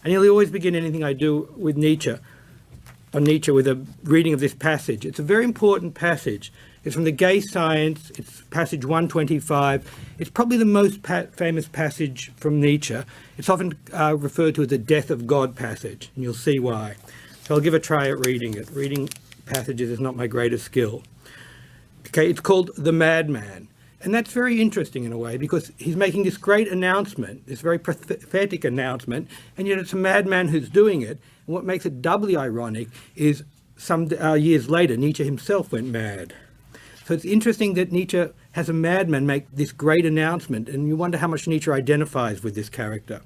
I nearly always begin anything I do with Nietzsche, with a reading of this passage. It's a very important passage. It's from the Gay Science. It's passage 125. It's probably the most famous passage from Nietzsche. It's often referred to as the death of God passage, and you'll see why. So I'll give a try at reading it. Reading passages is not my greatest skill. Okay, it's called The Madman. And that's very interesting in a way, because he's making this great announcement, this very prophetic announcement, and yet it's a madman who's doing it. And what makes it doubly ironic is some years later, Nietzsche himself went mad. So it's interesting that Nietzsche has a madman make this great announcement, and you wonder how much Nietzsche identifies with this character.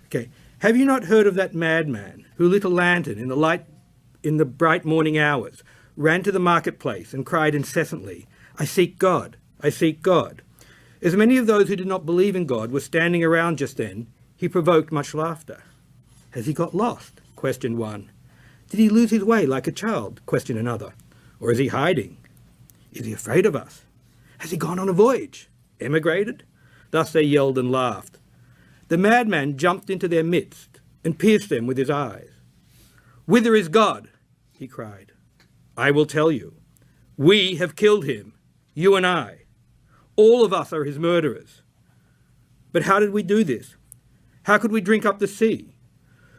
Okay, have you not heard of that madman who lit a lantern in the bright morning hours, ran to the marketplace and cried incessantly, "I seek God, I seek God." As many of those who did not believe in God were standing around just then, he provoked much laughter. "Has he got lost?" questioned one. "Did he lose his way like a child?" questioned another. "Or is he hiding? Is he afraid of us? Has he gone on a voyage? Emigrated?" Thus they yelled and laughed. The madman jumped into their midst and pierced them with his eyes. "Whither is God?" he cried. "I will tell you. We have killed him, you and I. All of us are his murderers. But how did we do this? How could we drink up the sea?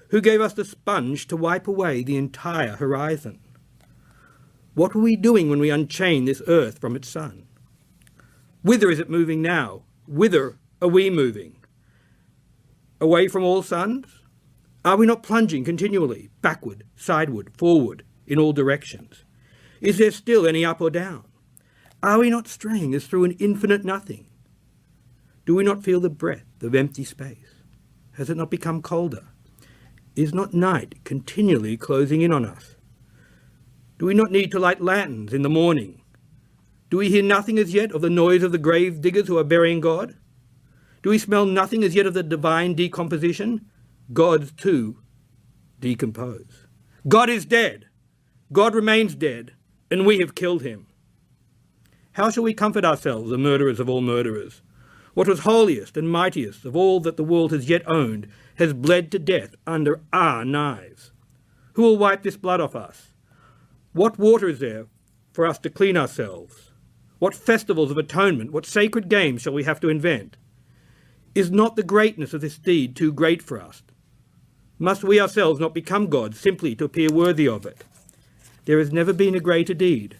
Who gave us the sponge to wipe away the entire horizon? What were we doing when we unchained this earth from its sun? Whither is it moving now? Whither are we moving? Away from all suns? Are we not plunging continually, backward, sideward, forward, in all directions? Is there still any up or down? Are we not straying as through an infinite nothing? Do we not feel the breath of empty space? Has it not become colder? Is not night continually closing in on us? Do we not need to light lanterns in the morning? Do we hear nothing as yet of the noise of the grave diggers who are burying God? Do we smell nothing as yet of the divine decomposition? Gods, too, decompose. God is dead. God remains dead, and we have killed him. How shall we comfort ourselves, the murderers of all murderers? What was holiest and mightiest of all that the world has yet owned has bled to death under our knives. Who will wipe this blood off us? What water is there for us to clean ourselves? What festivals of atonement, what sacred games shall we have to invent? Is not the greatness of this deed too great for us? Must we ourselves not become gods simply to appear worthy of it? There has never been a greater deed,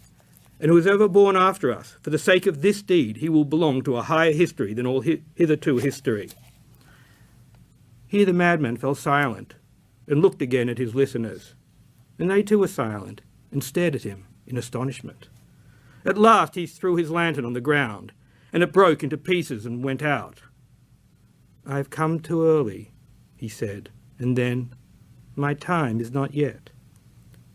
and who is ever born after us, for the sake of this deed, he will belong to a higher history than all hitherto history. Here the madman fell silent and looked again at his listeners, and they too were silent and stared at him in astonishment. At last he threw his lantern on the ground, and it broke into pieces and went out. "I have come too early," he said, and then, "My time is not yet."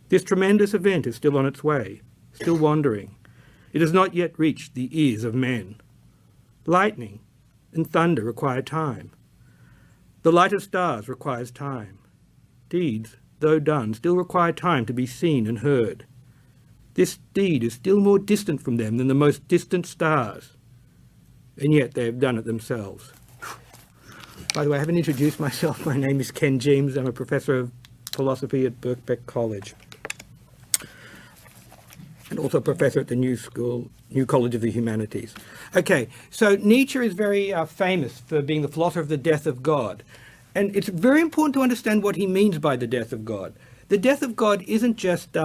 This tremendous event is still on its way, still wandering. It has not yet reached the ears of men. Lightning and thunder require time. The light of stars requires time. Deeds, though done, still require time to be seen and heard. This deed is still more distant from them than the most distant stars, and yet they have done it themselves. By the way, I haven't introduced myself. My name is Ken James. I'm a professor of philosophy at Birkbeck College, and also a professor at the New College of the Humanities. Okay, so Nietzsche is very famous for being the philosopher of the death of God. And it's very important to understand what he means by the death of God. The death of God isn't just,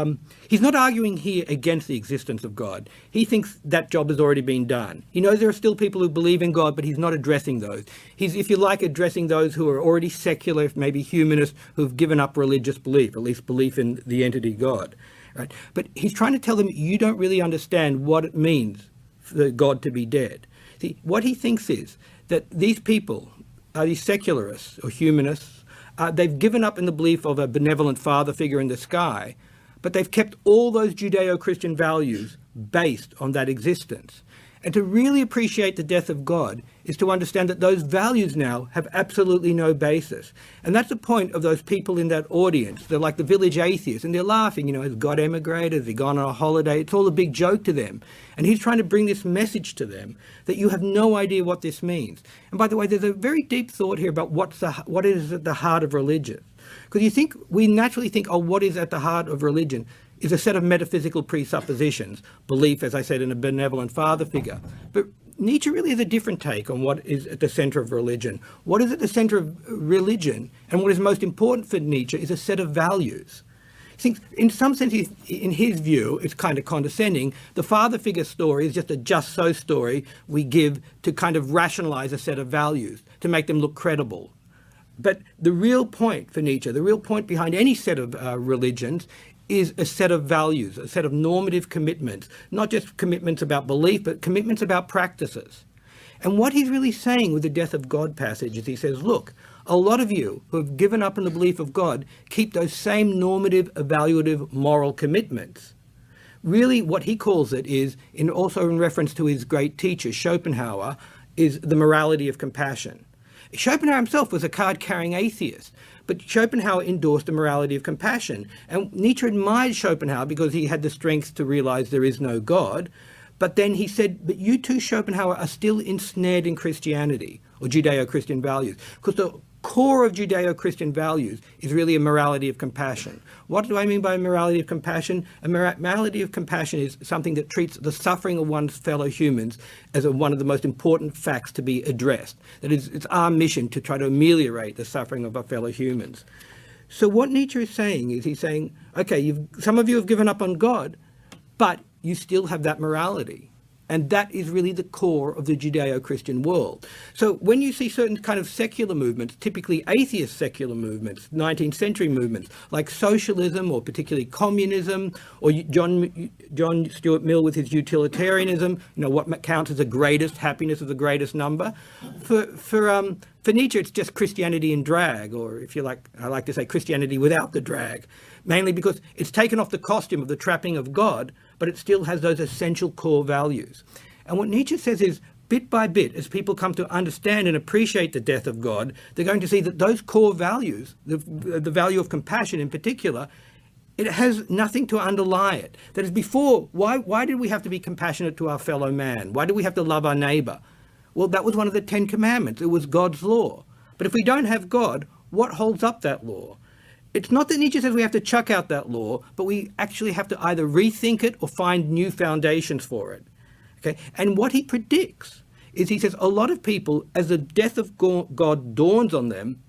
he's not arguing here against the existence of God. He thinks that job has already been done. He knows there are still people who believe in God, but he's not addressing those. He's, if you like, addressing those who are already secular, maybe humanists, who've given up religious belief, at least belief in the entity God. Right? But he's trying to tell them, you don't really understand what it means for God to be dead. See, what he thinks is that these people, these secularists or humanists, they've given up in the belief of a benevolent father figure in the sky, but they've kept all those Judeo-Christian values based on that existence. And to really appreciate the death of God is to understand that those values now have absolutely no basis. And that's the point of those people in that audience. They're like the village atheists, and they're laughing, has God emigrated? Has he gone on a holiday? It's all a big joke to them. And he's trying to bring this message to them that you have no idea what this means. And by the way, there's a very deep thought here about what is at the heart of religion. Because we naturally think, what is at the heart of religion is a set of metaphysical presuppositions, belief, as I said, in a benevolent father figure. But Nietzsche really has a different take on what is at the center of religion. What is at the center of religion, and what is most important for Nietzsche, is a set of values. I think, in some sense, in his view, it's kind of condescending. The father figure story is just a just so story we give to kind of rationalize a set of values, to make them look credible. But the real point for Nietzsche, the real point behind any set of religions, is a set of values, a set of normative commitments, not just commitments about belief, but commitments about practices. And what he's really saying with the death of God passage is he says, look, a lot of you who have given up on the belief of God keep those same normative, evaluative, moral commitments. Really what he calls it is, also in reference to his great teacher, Schopenhauer, is the morality of compassion. Schopenhauer himself was a card-carrying atheist, but Schopenhauer endorsed the morality of compassion. And Nietzsche admired Schopenhauer because he had the strength to realize there is no God. But then he said, but you too, Schopenhauer, are still ensnared in Christianity or Judeo-Christian values. Because the core of Judeo-Christian values is really a morality of compassion. What do I mean by morality of compassion? A morality of compassion is something that treats the suffering of one's fellow humans as one of the most important facts to be addressed. That is, it's our mission to try to ameliorate the suffering of our fellow humans. So what Nietzsche is saying is, he's saying, okay, some of you have given up on God, but you still have that morality. And that is really the core of the Judeo-Christian world. So when you see certain kind of secular movements, typically atheist secular movements, 19th century movements, like socialism or particularly communism, or John Stuart Mill with his utilitarianism, what counts as the greatest happiness of the greatest number. For Nietzsche, it's just Christianity in drag, or if you like, I like to say Christianity without the drag, mainly because it's taken off the costume of the trapping of God, but it still has those essential core values. And what Nietzsche says is, bit by bit, as people come to understand and appreciate the death of God, they're going to see that those core values, the value of compassion in particular, it has nothing to underlie it. That is, before, why did we have to be compassionate to our fellow man? Why do we have to love our neighbor? Well, that was one of the 10 commandments. It was God's law. But if we don't have God, what holds up that law? It's not that Nietzsche says we have to chuck out that law, but we actually have to either rethink it or find new foundations for it. Okay? And what he predicts is, he says a lot of people, as the death of God dawns on them,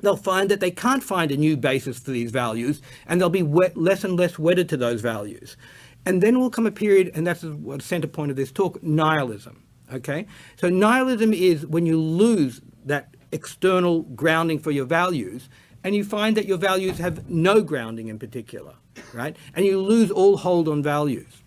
they'll find that they can't find a new basis for these values, and they'll be less and less wedded to those values. And then will come a period, and that's the center point of this talk, nihilism. Okay? So nihilism is when you lose that external grounding for your values, and you find that your values have no grounding in particular, right? And you lose all hold on values.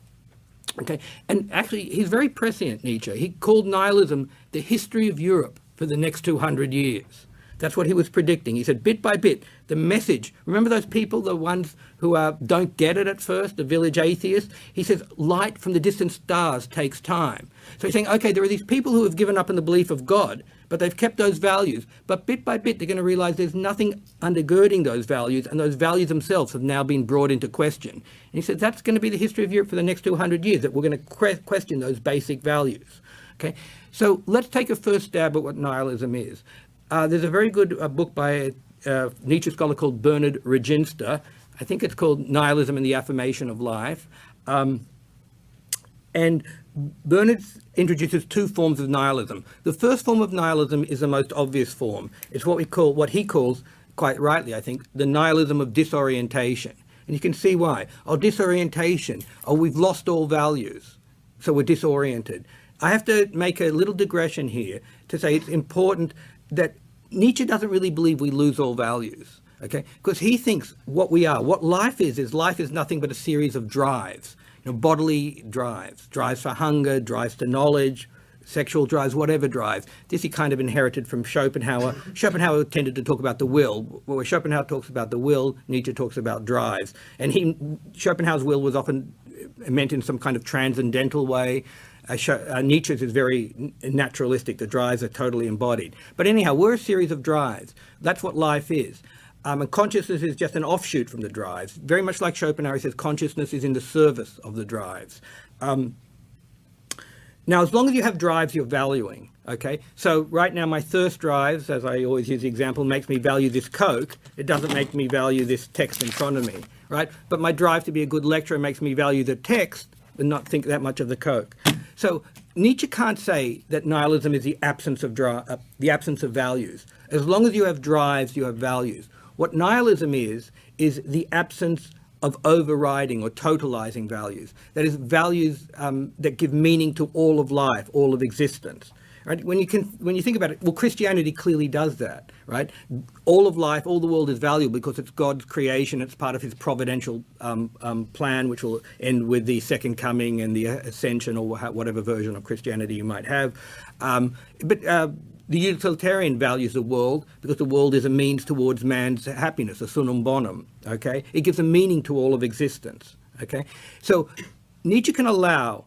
Okay? And actually, he's very prescient, Nietzsche. He called nihilism the history of Europe for the next 200 years. That's what he was predicting. He said, bit by bit, the message, remember those people, the ones who don't get it at first, the village atheists? He says, light from the distant stars takes time. So he's saying, okay, there are these people who have given up on the belief of God, but they've kept those values. But bit by bit, they're going to realize there's nothing undergirding those values, and those values themselves have now been brought into question. And he said, that's going to be the history of Europe for the next 200 years, that we're going to question those basic values. Okay? So let's take a first stab at what nihilism is. There's a very good book by a Nietzsche scholar called Bernard Regenster. I think it's called Nihilism and the Affirmation of Life. And Bernard introduces two forms of nihilism. The first form of nihilism is the most obvious form. It's what he calls, quite rightly, I think, the nihilism of disorientation. And you can see why. Disorientation. We've lost all values, so we're disoriented. I have to make a little digression here to say it's important that Nietzsche doesn't really believe we lose all values, okay? Because he thinks what life is nothing but a series of drives, bodily drives for hunger, drives to knowledge, sexual drives, whatever drives. This he kind of inherited from Schopenhauer. Schopenhauer tended to talk about the will. Where Schopenhauer talks about the will, Nietzsche talks about drives. And Schopenhauer's will was often meant in some kind of transcendental way. Nietzsche's is very naturalistic. The drives are totally embodied. But anyhow, we're a series of drives. That's what life is. And consciousness is just an offshoot from the drives. Very much like Schopenhauer says, consciousness is in the service of the drives. Now, as long as you have drives, you're valuing, okay? So right now, my thirst drives, as I always use the example, makes me value this Coke. It doesn't make me value this text in front of me, right? But my drive to be a good lecturer makes me value the text and not think that much of the Coke. So Nietzsche can't say that nihilism is the absence of values. As long as you have drives, you have values. What nihilism is the absence of overriding or totalizing values. That is, values that give meaning to all of life, all of existence. Right? When you think about it, well, Christianity clearly does that, right? All of life, all the world is valuable because it's God's creation. It's part of his providential plan, which will end with the second coming and the ascension, or whatever version of Christianity you might have. The utilitarian values the world because the world is a means towards man's happiness, a summum bonum, okay? It gives a meaning to all of existence, okay? So Nietzsche can allow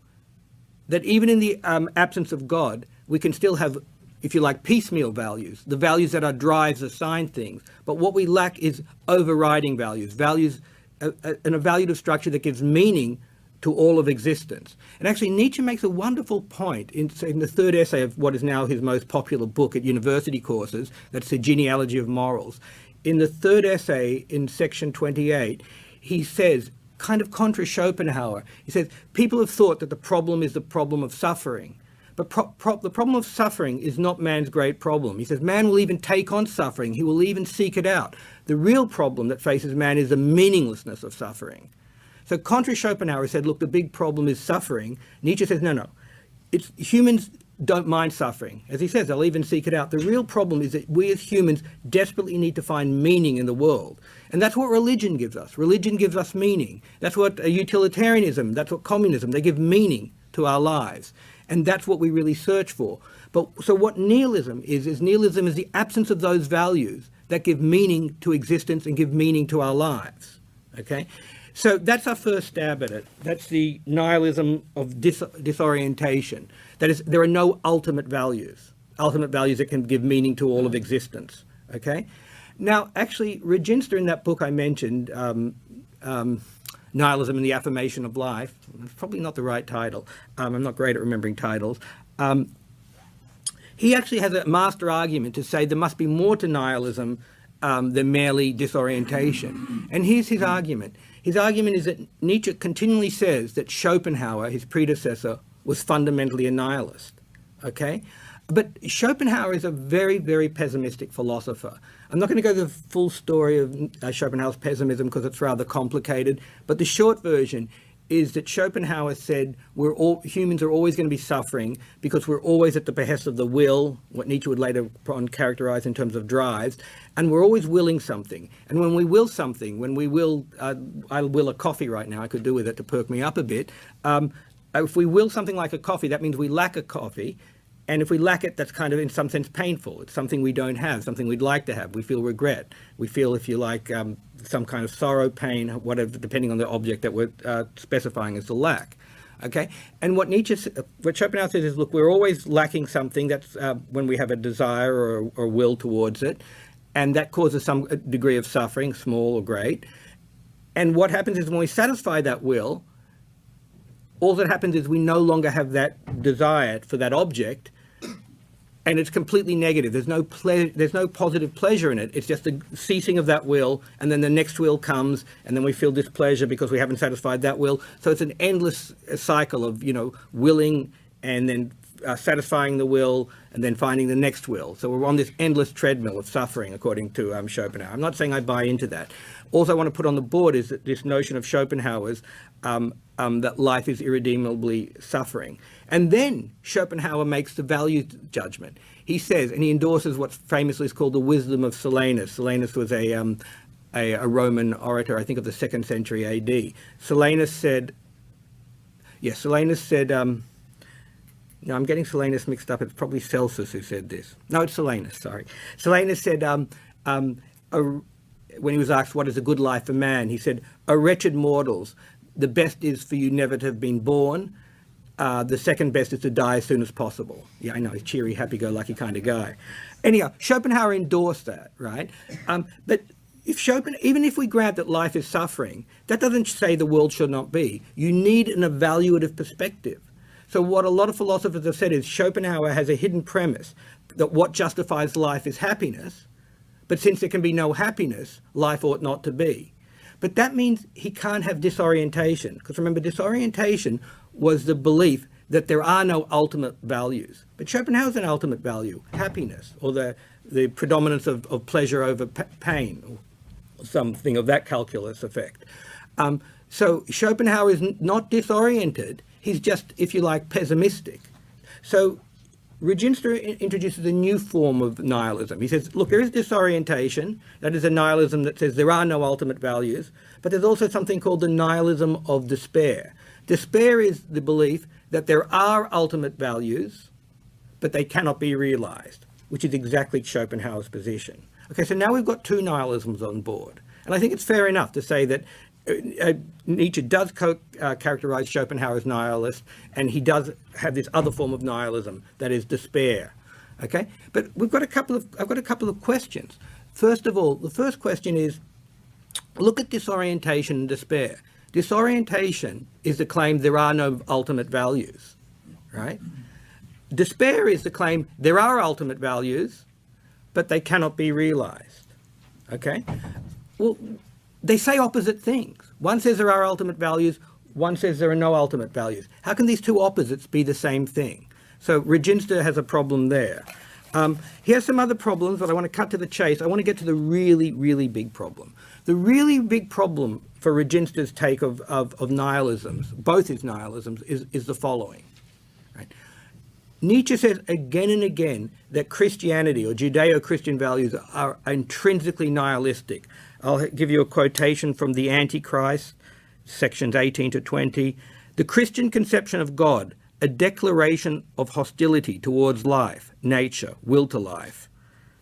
that even in the absence of God, we can still have, if you like, piecemeal values, the values that our drives assign things. But what we lack is overriding values, an evaluative structure that gives meaning to all of existence. And actually, Nietzsche makes a wonderful point in the third essay of what is now his most popular book at university courses, that's The Genealogy of Morals. In the third essay, in section 28, he says, kind of contra Schopenhauer, he says, people have thought that the problem is the problem of suffering. But the problem of suffering is not man's great problem. He says man will even take on suffering. He will even seek it out. The real problem that faces man is the meaninglessness of suffering. So contra Schopenhauer said, look, the big problem is suffering. Nietzsche says, no. Humans don't mind suffering. As he says, they'll even seek it out. The real problem is that we as humans desperately need to find meaning in the world. And that's what religion gives us. Religion gives us meaning. That's what utilitarianism, that's what communism, they give meaning to our lives. And that's what we really search for. But so what nihilism is nihilism is the absence of those values that give meaning to existence and give meaning to our lives, okay? So that's our first stab at it. That's the nihilism of disorientation. That is, there are no ultimate values that can give meaning to all of existence, okay? Now, actually, Regenster, in that book I mentioned, Nihilism and the Affirmation of Life, it's probably not the right title. I'm not great at remembering titles. He actually has a master argument to say there must be more to nihilism than merely disorientation. And here's his argument. His argument is that Nietzsche continually says that Schopenhauer, his predecessor, was fundamentally a nihilist, okay? But Schopenhauer is a very, very pessimistic philosopher. I'm not going to go to the full story of Schopenhauer's pessimism because it's rather complicated, but the short version is that Schopenhauer said humans are always going to be suffering because we're always at the behest of the will, what Nietzsche would later on characterize in terms of drives, and we're always willing something. And when we will something, I will a coffee right now, I could do with it to perk me up a bit. If we will something like a coffee, that means we lack a coffee. And if we lack it, that's kind of, in some sense, painful. It's something we don't have, something we'd like to have. We feel regret. We feel, if you like, some kind of sorrow, pain, whatever, depending on the object that we're specifying as the lack. Okay? And what Schopenhauer says is, look, we're always lacking something. That's when we have a desire or will towards it. And that causes some degree of suffering, small or great. And what happens is when we satisfy that will, all that happens is we no longer have that desire for that object, and it's completely negative. There's no positive pleasure in it. It's just the ceasing of that will, and then the next will comes, and then we feel displeasure because we haven't satisfied that will. So it's an endless cycle of, willing and then satisfying the will and then finding the next will. So we're on this endless treadmill of suffering, according to Schopenhauer. I'm not saying I buy into that. Also, I want to put on the board is that this notion of Schopenhauer's that life is irredeemably suffering. And then Schopenhauer makes the value judgment. He says, and he endorses what famously is called the wisdom of Silenus. Silenus was a Roman orator, I think of the 2nd century AD. Silenus said, no, I'm getting Silenus mixed up. It's probably Celsus who said this. No, it's Silenus, sorry. Silenus said, when he was asked, what is a good life for man? He said, "O wretched mortals, the best is for you never to have been born, the second best is to die as soon as possible. Yeah, I know, he's cheery, happy-go-lucky kind of guy. Anyhow, Schopenhauer endorsed that, right? But even if we grant that life is suffering, that doesn't say the world should not be. You need an evaluative perspective. So what a lot of philosophers have said is Schopenhauer has a hidden premise that what justifies life is happiness, but since there can be no happiness, life ought not to be. But that means he can't have disorientation, because remember, disorientation was the belief that there are no ultimate values. But Schopenhauer's an ultimate value, happiness, or the predominance of pleasure over pain, or something of that calculus effect. So Schopenhauer is not disoriented, he's just, if you like, pessimistic. So Regenster introduces a new form of nihilism. He says, look, there is disorientation, that is a nihilism that says there are no ultimate values, but there's also something called the nihilism of despair. Despair is the belief that there are ultimate values, but they cannot be realized, which is exactly Schopenhauer's position. Okay, so now we've got two nihilisms on board. And I think it's fair enough to say that Nietzsche does characterize Schopenhauer as nihilist, and he does have this other form of nihilism, that is despair. Okay, but I've got a couple of questions. First of all, the first question is, look at disorientation and despair. Disorientation is the claim there are no ultimate values, right? Despair is the claim there are ultimate values, but they cannot be realized. Okay, well, they say opposite things. One says there are ultimate values, one says there are no ultimate values. How can these two opposites be the same thing? So Regenster has a problem there. He has some other problems, but I want to cut to the chase. I want to get to the really, really big problem. The really big problem for Regenster's take of nihilisms, both his nihilisms, is the following. Right? Nietzsche says again and again that Christianity or Judeo-Christian values are intrinsically nihilistic. I'll give you a quotation from The Antichrist, sections 18 to 20. The Christian conception of God, a declaration of hostility towards life, nature, will to life.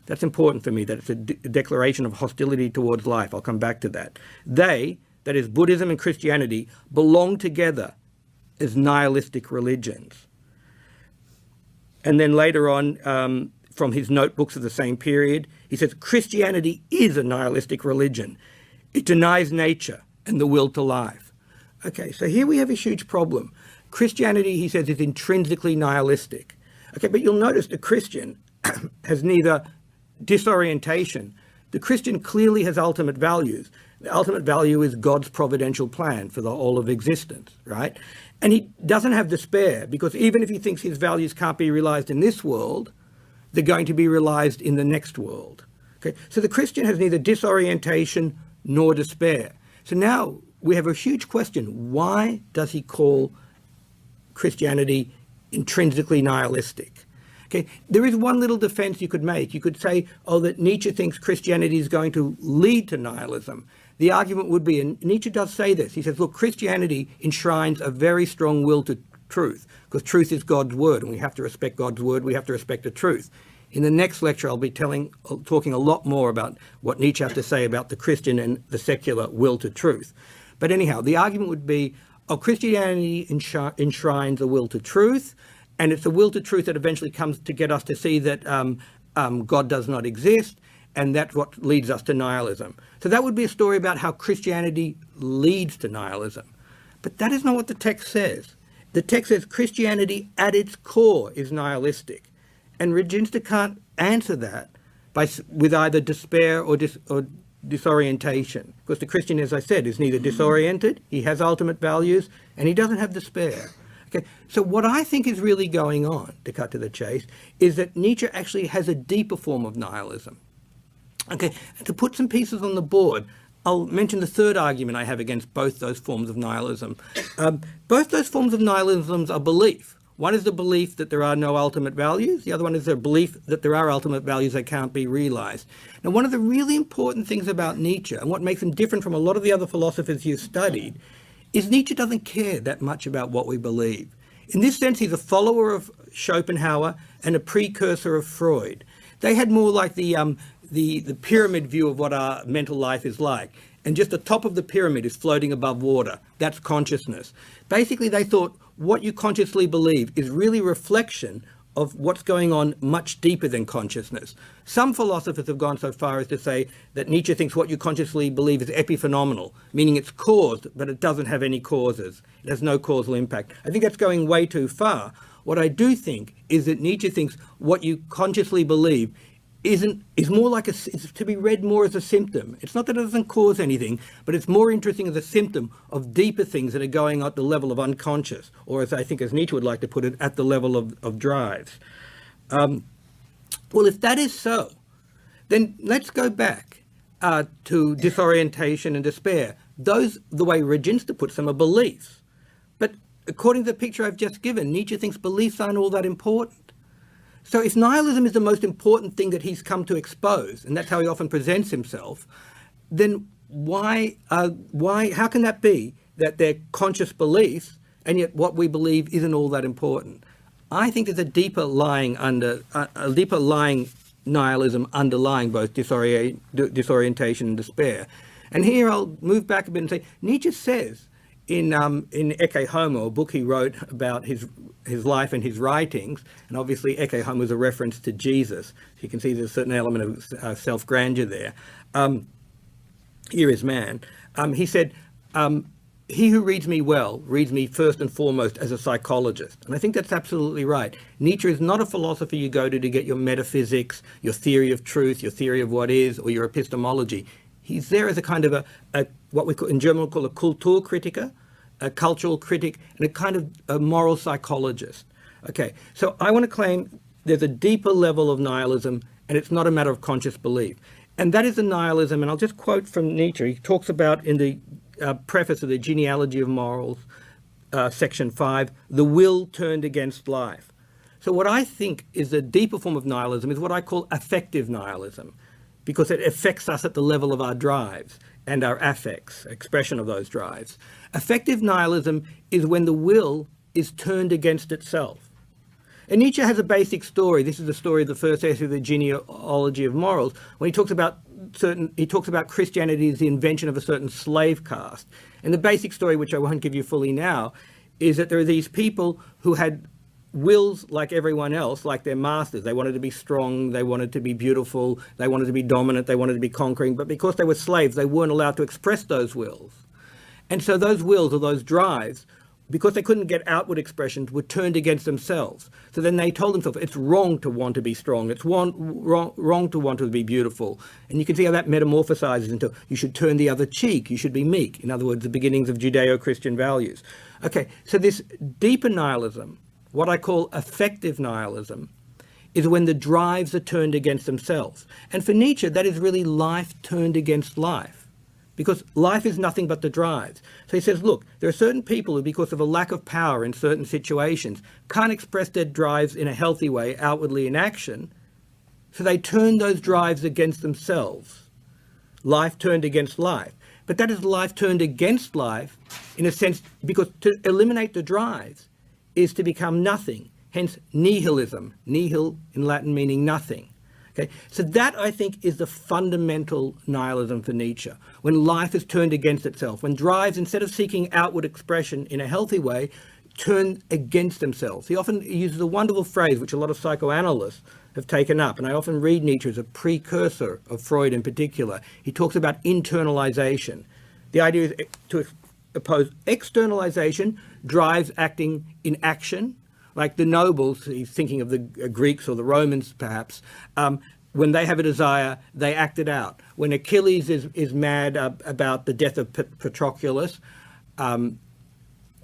That's important for me, that it's a declaration of hostility towards life. I'll come back to that. They, that is Buddhism and Christianity, belong together as nihilistic religions. And then later on, from his notebooks of the same period, he says, Christianity is a nihilistic religion. It denies nature and the will to life. Okay, so here we have a huge problem. Christianity, he says, is intrinsically nihilistic. Okay, but you'll notice the Christian has neither disorientation. The Christian clearly has ultimate values. The ultimate value is God's providential plan for the whole of existence, right? And he doesn't have despair, because even if he thinks his values can't be realized in this world, they're going to be realized in the next world. Okay? So the Christian has neither disorientation nor despair. So now we have a huge question. Why does he call Christianity intrinsically nihilistic? Okay, there is one little defense you could make. You could say, oh, that Nietzsche thinks Christianity is going to lead to nihilism. The argument would be, and Nietzsche does say this, he says, look, Christianity enshrines a very strong will to truth, because truth is God's word, and we have to respect God's word, we have to respect the truth. In the next lecture, I'll be talking a lot more about what Nietzsche has to say about the Christian and the secular will to truth. But anyhow, the argument would be, oh, Christianity enshrines a will to truth, and it's a will to truth that eventually comes to get us to see that God does not exist, and that's what leads us to nihilism. So that would be a story about how Christianity leads to nihilism. But that is not what the text says. The text says Christianity at its core is nihilistic. And Regenster can't answer that with either despair or disorientation. Because the Christian, as I said, is neither disoriented, he has ultimate values, and he doesn't have despair. Okay, so what I think is really going on, to cut to the chase, is that Nietzsche actually has a deeper form of nihilism. Okay, and to put some pieces on the board, I'll mention the third argument I have against both those forms of nihilism. Both those forms of nihilism are belief. One is the belief that there are no ultimate values. The other one is the belief that there are ultimate values that can't be realized. Now, one of the really important things about Nietzsche, and what makes him different from a lot of the other philosophers you've studied, is Nietzsche doesn't care that much about what we believe. In this sense, he's a follower of Schopenhauer and a precursor of Freud. They had more like the pyramid view of what our mental life is like. And just the top of the pyramid is floating above water. That's consciousness. Basically, they thought what you consciously believe is really reflection of what's going on much deeper than consciousness. Some philosophers have gone so far as to say that Nietzsche thinks what you consciously believe is epiphenomenal, meaning it's caused, but it doesn't have any causes. It has no causal impact. I think that's going way too far. What I do think is that Nietzsche thinks what you consciously believe is more like it's to be read more as a symptom. It's not that it doesn't cause anything, but it's more interesting as a symptom of deeper things that are going at the level of unconscious, or as I think as Nietzsche would like to put it, at the level of drives. Well, if that is so, then let's go back to disorientation and despair. Those, the way Regenster puts them, are beliefs. But according to the picture I've just given, Nietzsche thinks beliefs aren't all that important. So if nihilism is the most important thing that he's come to expose, and that's how he often presents himself, then how can that be that they're conscious beliefs and yet what we believe isn't all that important? I think there's a deeper lying nihilism underlying both disorientation and despair. And here I'll move back a bit and say, Nietzsche says in Ecce Homo, a book he wrote about his life and his writings, and obviously Ecce Homo is a reference to Jesus. You can see there's a certain element of self-grandeur there. Here is man. He said, he who reads me well reads me first and foremost as a psychologist. And I think that's absolutely right. Nietzsche is not a philosopher you go to get your metaphysics, your theory of truth, your theory of what is, or your epistemology. He's there as a kind of a what we call, in German we call a Kulturkritiker, a cultural critic, and a kind of a moral psychologist. Okay, so I want to claim there's a deeper level of nihilism, and it's not a matter of conscious belief. And that is the nihilism, and I'll just quote from Nietzsche. He talks about in the preface of the Genealogy of Morals, section 5, the will turned against life. So what I think is a deeper form of nihilism is what I call affective nihilism, because it affects us at the level of our drives and our affects, expression of those drives. Affective nihilism is when the will is turned against itself. And Nietzsche has a basic story. This is the story of the first essay of the Genealogy of Morals, when he talks about Christianity as the invention of a certain slave caste. And the basic story, which I won't give you fully now, is that there are these people who had wills like everyone else, like their masters. They wanted to be strong, they wanted to be beautiful, they wanted to be dominant, they wanted to be conquering, but because they were slaves, they weren't allowed to express those wills. And so those wills, or those drives, because they couldn't get outward expressions, were turned against themselves. So then they told themselves, it's wrong to want to be strong, it's wrong to want to be beautiful. And you can see how that metamorphosizes into, you should turn the other cheek, you should be meek. In other words, the beginnings of Judeo-Christian values. Okay, so this deeper nihilism, what I call affective nihilism, is when the drives are turned against themselves. And for Nietzsche, that is really life turned against life, because life is nothing but the drives. So he says, look, there are certain people who, because of a lack of power in certain situations, can't express their drives in a healthy way, outwardly in action, so they turn those drives against themselves. Life turned against life. But that is life turned against life, in a sense, because to eliminate the drives is to become nothing, hence nihilism, nihil in Latin meaning nothing. Okay, so that, I think, is the fundamental nihilism for Nietzsche, when life is turned against itself, when drives, instead of seeking outward expression in a healthy way, turn against themselves. He often uses a wonderful phrase which a lot of psychoanalysts have taken up, and I often read Nietzsche as a precursor of Freud in particular. He talks about internalization. The idea is to oppose externalization, drives acting in action, like the nobles, he's thinking of the Greeks or the Romans perhaps, when they have a desire, they act it out. When Achilles is mad about the death of Patroclus,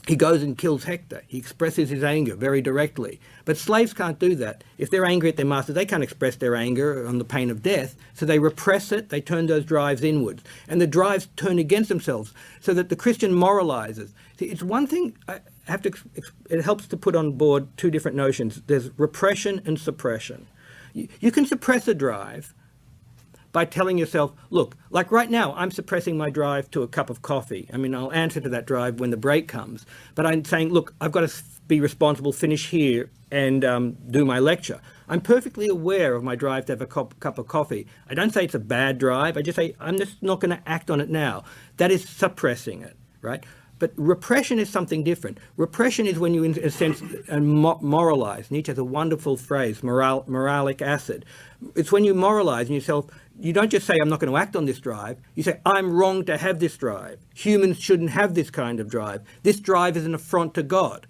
he goes and kills Hector. He expresses his anger very directly. But slaves can't do that. If they're angry at their master, they can't express their anger on the pain of death. So they repress it, they turn those drives inwards. And the drives turn against themselves, so that the Christian moralizes. See, it's one thing, it helps to put on board two different notions. There's repression and suppression. You can suppress a drive by telling yourself, look, like right now, I'm suppressing my drive to a cup of coffee. I mean, I'll answer to that drive when the break comes. But I'm saying, look, I've got to be responsible, finish here, and do my lecture. I'm perfectly aware of my drive to have a cup of coffee. I don't say it's a bad drive. I just say, I'm just not going to act on it now. That is suppressing it, right? But repression is something different. Repression is when you, in a sense, moralize. Nietzsche has a wonderful phrase, moralic acid. It's when you moralize in yourself, you don't just say, I'm not going to act on this drive. You say, I'm wrong to have this drive. Humans shouldn't have this kind of drive. This drive is an affront to God.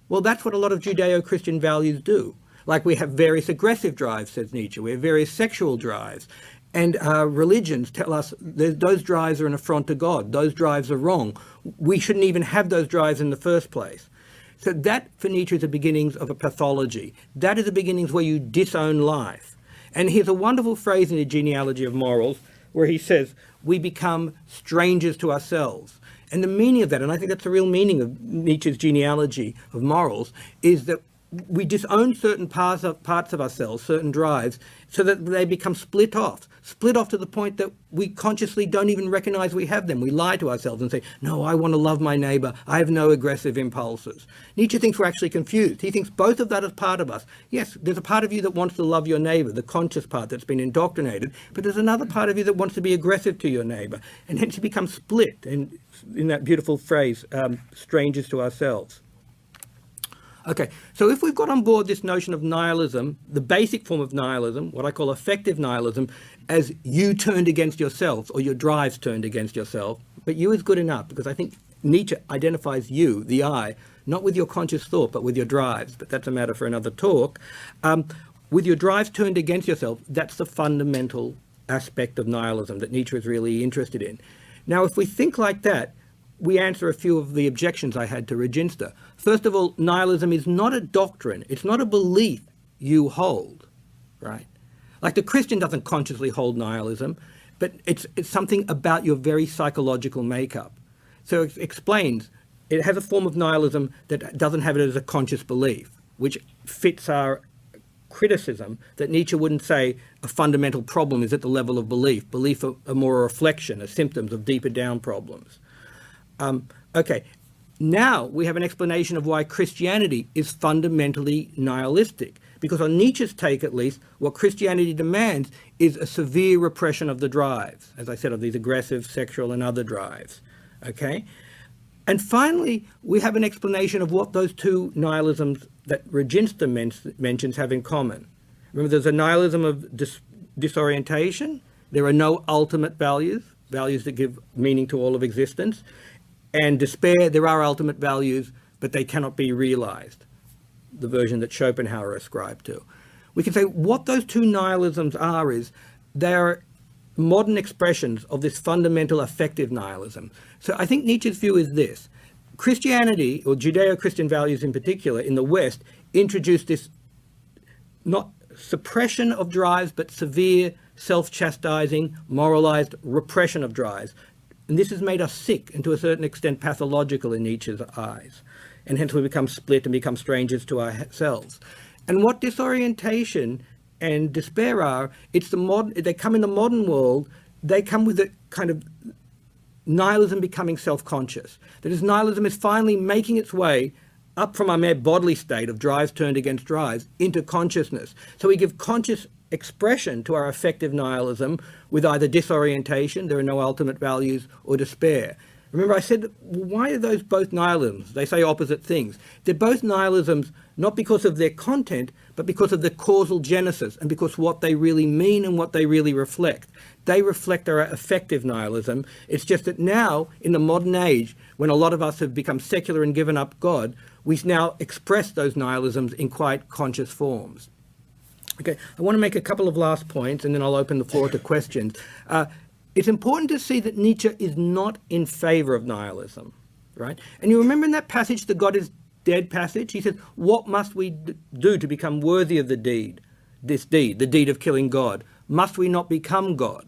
Well, that's what a lot of Judeo-Christian values do. Like we have various aggressive drives, says Nietzsche. We have various sexual drives. And religions tell us those drives are an affront to God. Those drives are wrong. We shouldn't even have those drives in the first place. So that, for Nietzsche, is the beginnings of a pathology. That is the beginnings where you disown life. And here's a wonderful phrase in the Genealogy of Morals where he says, we become strangers to ourselves. And the meaning of that, and I think that's the real meaning of Nietzsche's genealogy of morals, is that we disown certain parts of ourselves, certain drives, so that they become split off to the point that we consciously don't even recognize we have them. We lie to ourselves and say, no, I want to love my neighbor. I have no aggressive impulses. Nietzsche thinks we're actually confused. He thinks both of that is part of us. Yes, there's a part of you that wants to love your neighbor, the conscious part that's been indoctrinated, but there's another part of you that wants to be aggressive to your neighbor. And hence you become split in that beautiful phrase, strangers to ourselves. Okay, so if we've got on board this notion of nihilism, the basic form of nihilism, what I call affective nihilism, as you turned against yourself, or your drives turned against yourself, but you is good enough, because I think Nietzsche identifies you, the I, not with your conscious thought, but with your drives, but that's a matter for another talk. With your drives turned against yourself, that's the fundamental aspect of nihilism that Nietzsche is really interested in. Now, if we think like that, we answer a few of the objections I had to Regenster. First of all, nihilism is not a doctrine. It's not a belief you hold, right? Like the Christian doesn't consciously hold nihilism, but it's something about your very psychological makeup. So it explains, it has a form of nihilism that doesn't have it as a conscious belief, which fits our criticism that Nietzsche wouldn't say a fundamental problem is at the level of belief. Belief are more a reflection, a symptoms of deeper down problems. Okay, now we have an explanation of why Christianity is fundamentally nihilistic. Because on Nietzsche's take, at least, what Christianity demands is a severe repression of the drives, as I said, of these aggressive, sexual and other drives. Okay? And finally, we have an explanation of what those two nihilisms that Regenster mentions have in common. Remember, there's a nihilism of disorientation. There are no ultimate values, values that give meaning to all of existence. And despair, there are ultimate values, but they cannot be realized, the version that Schopenhauer ascribed to. We can say what those two nihilisms are is they are modern expressions of this fundamental affective nihilism. So I think Nietzsche's view is this. Christianity, or Judeo-Christian values in particular, in the West, introduced this not suppression of drives, but severe, self-chastising, moralized repression of drives. And this has made us sick and to a certain extent pathological in Nietzsche's eyes. And hence we become split and become strangers to ourselves. And what disorientation and despair are, it's they come in the modern world, they come with a kind of nihilism becoming self-conscious. That is, nihilism is finally making its way up from our mere bodily state of drives turned against drives into consciousness. So we give conscious expression to our affective nihilism with either disorientation, there are no ultimate values, or despair. Remember I said, well, why are those both nihilisms? They say opposite things. They're both nihilisms not because of their content, but because of the causal genesis and because what they really mean and what they really reflect. They reflect our affective nihilism. It's just that now, in the modern age, when a lot of us have become secular and given up God, we now express those nihilisms in quite conscious forms. Okay, I want to make a couple of last points and then I'll open the floor to questions. It's important to see that Nietzsche is not in favor of nihilism, right? And you remember in that passage, the God is dead passage, he says, what must we do to become worthy of the deed, the deed of killing God? Must we not become God?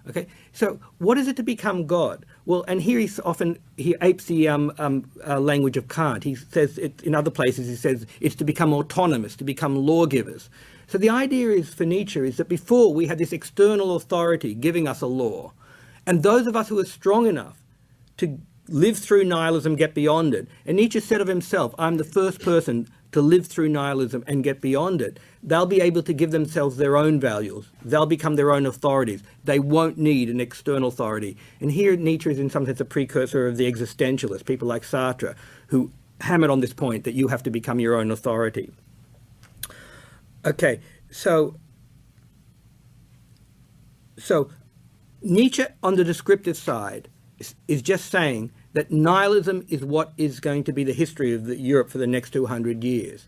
Okay, so what is it to become God? Well, and here he apes the language of Kant. He says, in other places, he says it's to become autonomous, to become lawgivers. So the idea is, for Nietzsche, is that before we had this external authority giving us a law, and those of us who are strong enough to live through nihilism, get beyond it. And Nietzsche said of himself, I'm the first person to live through nihilism and get beyond it. They'll be able to give themselves their own values. They'll become their own authorities. They won't need an external authority. And here Nietzsche is in some sense a precursor of the existentialists, people like Sartre, who hammered on this point that you have to become your own authority. Okay, so Nietzsche on the descriptive side is just saying that nihilism is what is going to be the history of Europe for the next 200 years.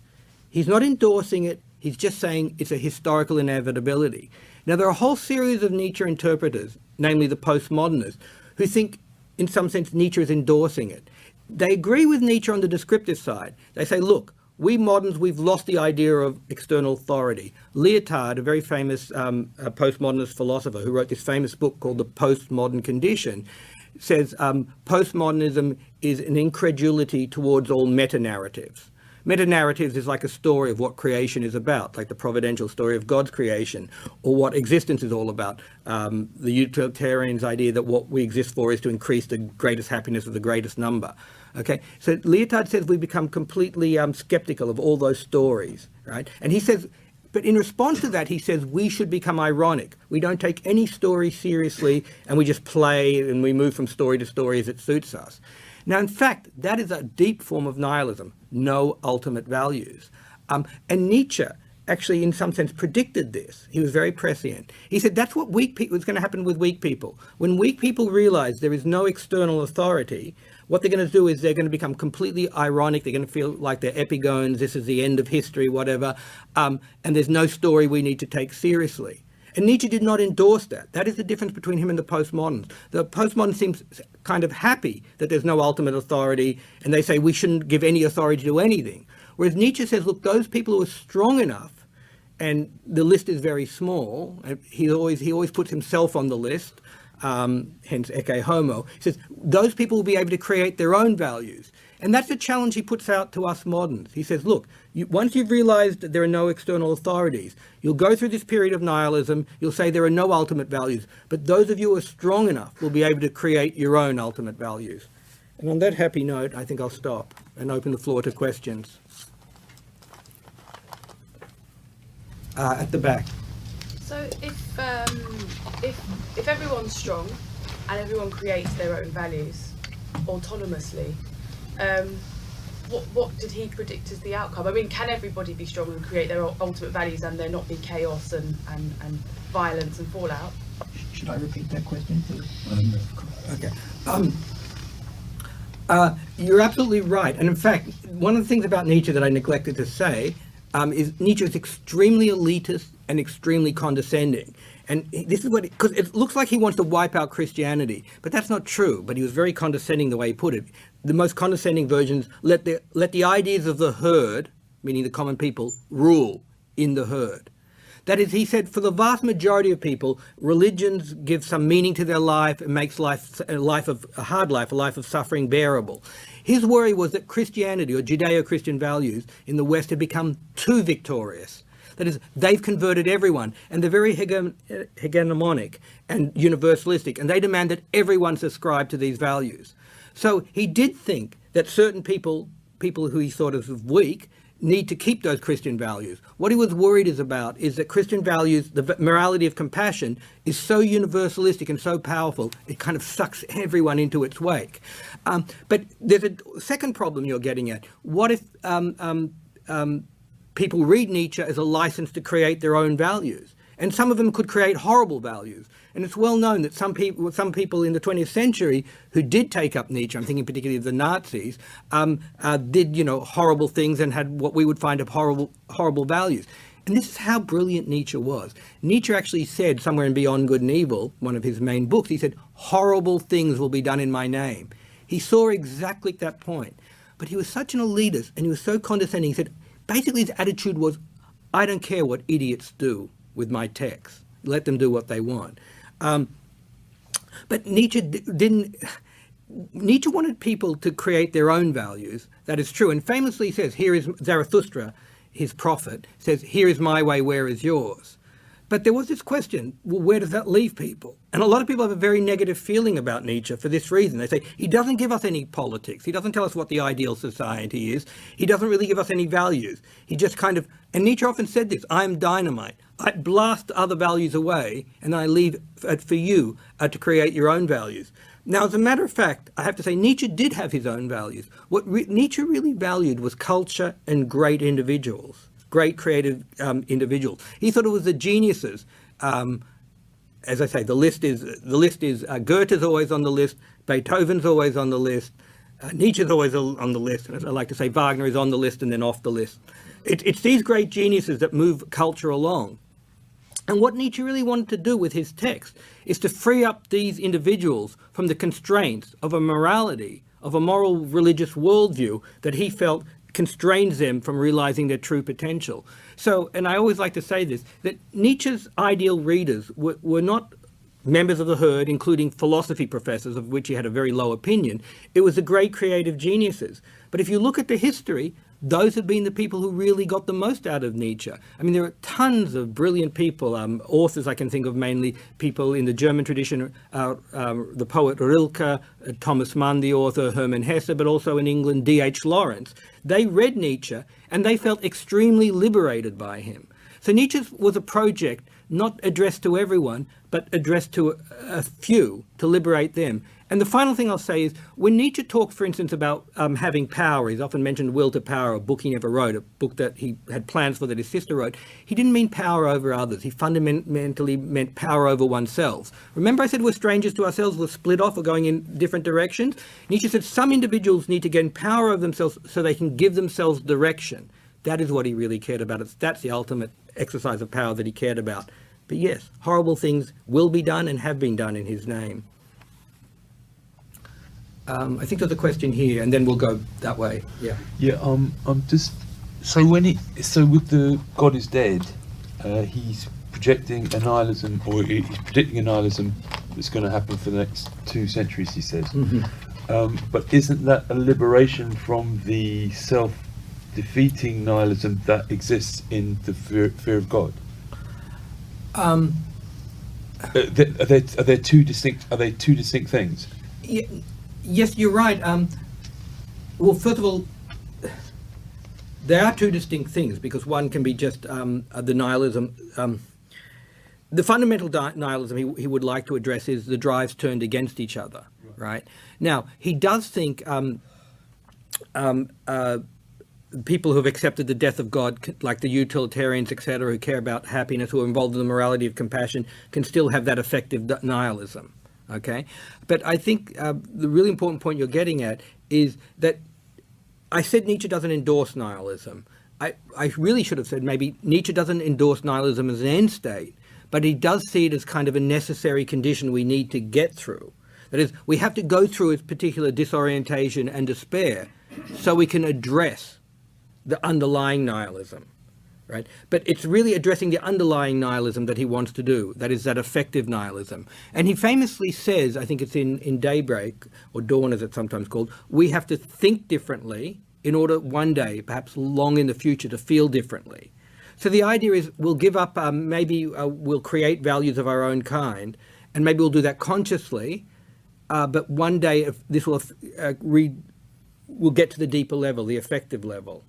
He's not endorsing it, he's just saying it's a historical inevitability. Now, there are a whole series of Nietzsche interpreters, namely the postmodernists, who think, in some sense, Nietzsche is endorsing it. They agree with Nietzsche on the descriptive side. They say, look, we moderns, we've lost the idea of external authority. Lyotard, a very famous postmodernist philosopher who wrote this famous book called The Postmodern Condition, says postmodernism is an incredulity towards all meta-narratives. Meta-narratives is like a story of what creation is about, like the providential story of God's creation, or what existence is all about. The utilitarian's idea that what we exist for is to increase the greatest happiness of the greatest number. Okay, so Lyotard says we become completely skeptical of all those stories, right? And he says, but in response to that, he says we should become ironic. We don't take any story seriously, and we just play and we move from story to story as it suits us. Now, in fact, that is a deep form of nihilism, no ultimate values. And Nietzsche actually, in some sense, predicted this. He was very prescient. He said that's what was going to happen with weak people. When weak people realize there is no external authority, what they're going to do is they're going to become completely ironic. They're going to feel like they're epigones, this is the end of history, whatever, and there's no story we need to take seriously. And Nietzsche did not endorse that. That is the difference between him and the postmoderns. The postmodern seems kind of happy that there's no ultimate authority, and they say we shouldn't give any authority to anything. Whereas Nietzsche says, look, those people who are strong enough, and the list is very small, and he always puts himself on the list, hence ecce homo. He says those people will be able to create their own values. And that's the challenge he puts out to us moderns. He says, look, once you've realized that there are no external authorities, you'll go through this period of nihilism, you'll say there are no ultimate values, but those of you who are strong enough will be able to create your own ultimate values. And on that happy note, I think I'll stop and open the floor to questions. At the back. So if everyone's strong and everyone creates their own values autonomously, what did he predict as the outcome? I mean, can everybody be strong and create their ultimate values and there not be chaos and violence and fallout? Should I repeat that question, please? Okay. You're absolutely right. And in fact, one of the things about Nietzsche that I neglected to say is Nietzsche is extremely elitist and extremely condescending. And this is what, because it looks like he wants to wipe out Christianity, but that's not true. But he was very condescending the way he put it. The most condescending versions let the ideas of the herd, meaning the common people, rule in the herd. That is, he said, for the vast majority of people, religions give some meaning to their life and makes a hard life, a life of suffering, bearable. His worry was that Christianity, or Judeo-Christian values in the West, had become too victorious. That is, they've converted everyone, and they're very hegemonic and universalistic, and they demand that everyone subscribe to these values. So he did think that certain people who he thought of weak, need to keep those Christian values. What he was worried about is that Christian values, the morality of compassion, is so universalistic and so powerful, it kind of sucks everyone into its wake. But there's a second problem you're getting at. What if people read Nietzsche as a license to create their own values? And some of them could create horrible values. And it's well known that some people in the 20th century who did take up Nietzsche, I'm thinking particularly of the Nazis, did, horrible things and had what we would find of horrible values. And this is how brilliant Nietzsche was. Nietzsche actually said, somewhere in Beyond Good and Evil, one of his main books, he said, horrible things will be done in my name. He saw exactly that point. But he was such an elitist and he was so condescending. He said, basically his attitude was, I don't care what idiots do with my text. Let them do what they want. But Nietzsche Nietzsche wanted people to create their own values. That is true. And famously says, here is Zarathustra, his prophet, says, here is my way, where is yours? But there was this question, well, where does that leave people? And a lot of people have a very negative feeling about Nietzsche for this reason. They say, he doesn't give us any politics. He doesn't tell us what the ideal society is. He doesn't really give us any values. He just kind of, and Nietzsche often said this, I am dynamite. I blast other values away and I leave it for you to create your own values. Now, as a matter of fact, I have to say Nietzsche did have his own values. What Nietzsche really valued was culture and great individuals, great creative individuals. He thought it was the geniuses. As I say, the list is Goethe's always on the list, Beethoven's always on the list, Nietzsche's always on the list, and I like to say Wagner is on the list and then off the list. It's these great geniuses that move culture along. And what Nietzsche really wanted to do with his text is to free up these individuals from the constraints of a morality, of a moral religious worldview that he felt constrains them from realizing their true potential. So, and I always like to say this, that Nietzsche's ideal readers were not members of the herd, including philosophy professors, of which he had a very low opinion. It was the great creative geniuses. But if you look at the history, those have been the people who really got the most out of Nietzsche. I mean, there are tons of brilliant people, authors I can think of, mainly people in the German tradition, the poet Rilke, Thomas Mann, the author, Hermann Hesse, but also in England, D.H. Lawrence. They read Nietzsche and they felt extremely liberated by him. So Nietzsche was a project not addressed to everyone, but addressed to a few, to liberate them. And the final thing I'll say is, when Nietzsche talked, for instance, about having power, he's often mentioned Will to Power, a book he never wrote, a book that he had plans for that his sister wrote. He didn't mean power over others. He fundamentally meant power over oneself. Remember I said we're strangers to ourselves, we're split off, we're going in different directions? Nietzsche said some individuals need to gain power over themselves so they can give themselves direction. That is what he really cared about. That's the ultimate exercise of power that he cared about. But yes, horrible things will be done and have been done in his name. I think there's a question here, and then we'll go that way. Yeah. Yeah. Just so with the God is dead, he's projecting a nihilism, or he's predicting a nihilism that's going to happen for the next 2 centuries. He says. Mm-hmm. But isn't that a liberation from the self-defeating nihilism that exists in the fear of God? Are there two distinct things? Yeah. Yes, you're right. Well, first of all, there are 2 distinct things, because one can be just the nihilism. The fundamental nihilism he would like to address is the drives turned against each other, right? Now, he does think people who have accepted the death of God, like the utilitarians, etc., who care about happiness, who are involved in the morality of compassion, can still have that effective nihilism. Okay, but I think the really important point you're getting at is that I said Nietzsche doesn't endorse nihilism. I really should have said maybe Nietzsche doesn't endorse nihilism as an end state, but he does see it as kind of a necessary condition we need to get through. That is, we have to go through its particular disorientation and despair so we can address the underlying nihilism. Right? But it's really addressing the underlying nihilism that he wants to do, that is that effective nihilism. And he famously says, I think it's in Daybreak, or Dawn as it's sometimes called, we have to think differently in order one day, perhaps long in the future, to feel differently. So the idea is we'll give up, maybe we'll create values of our own kind, and maybe we'll do that consciously, but one day this will we'll get to the deeper level, the effective level.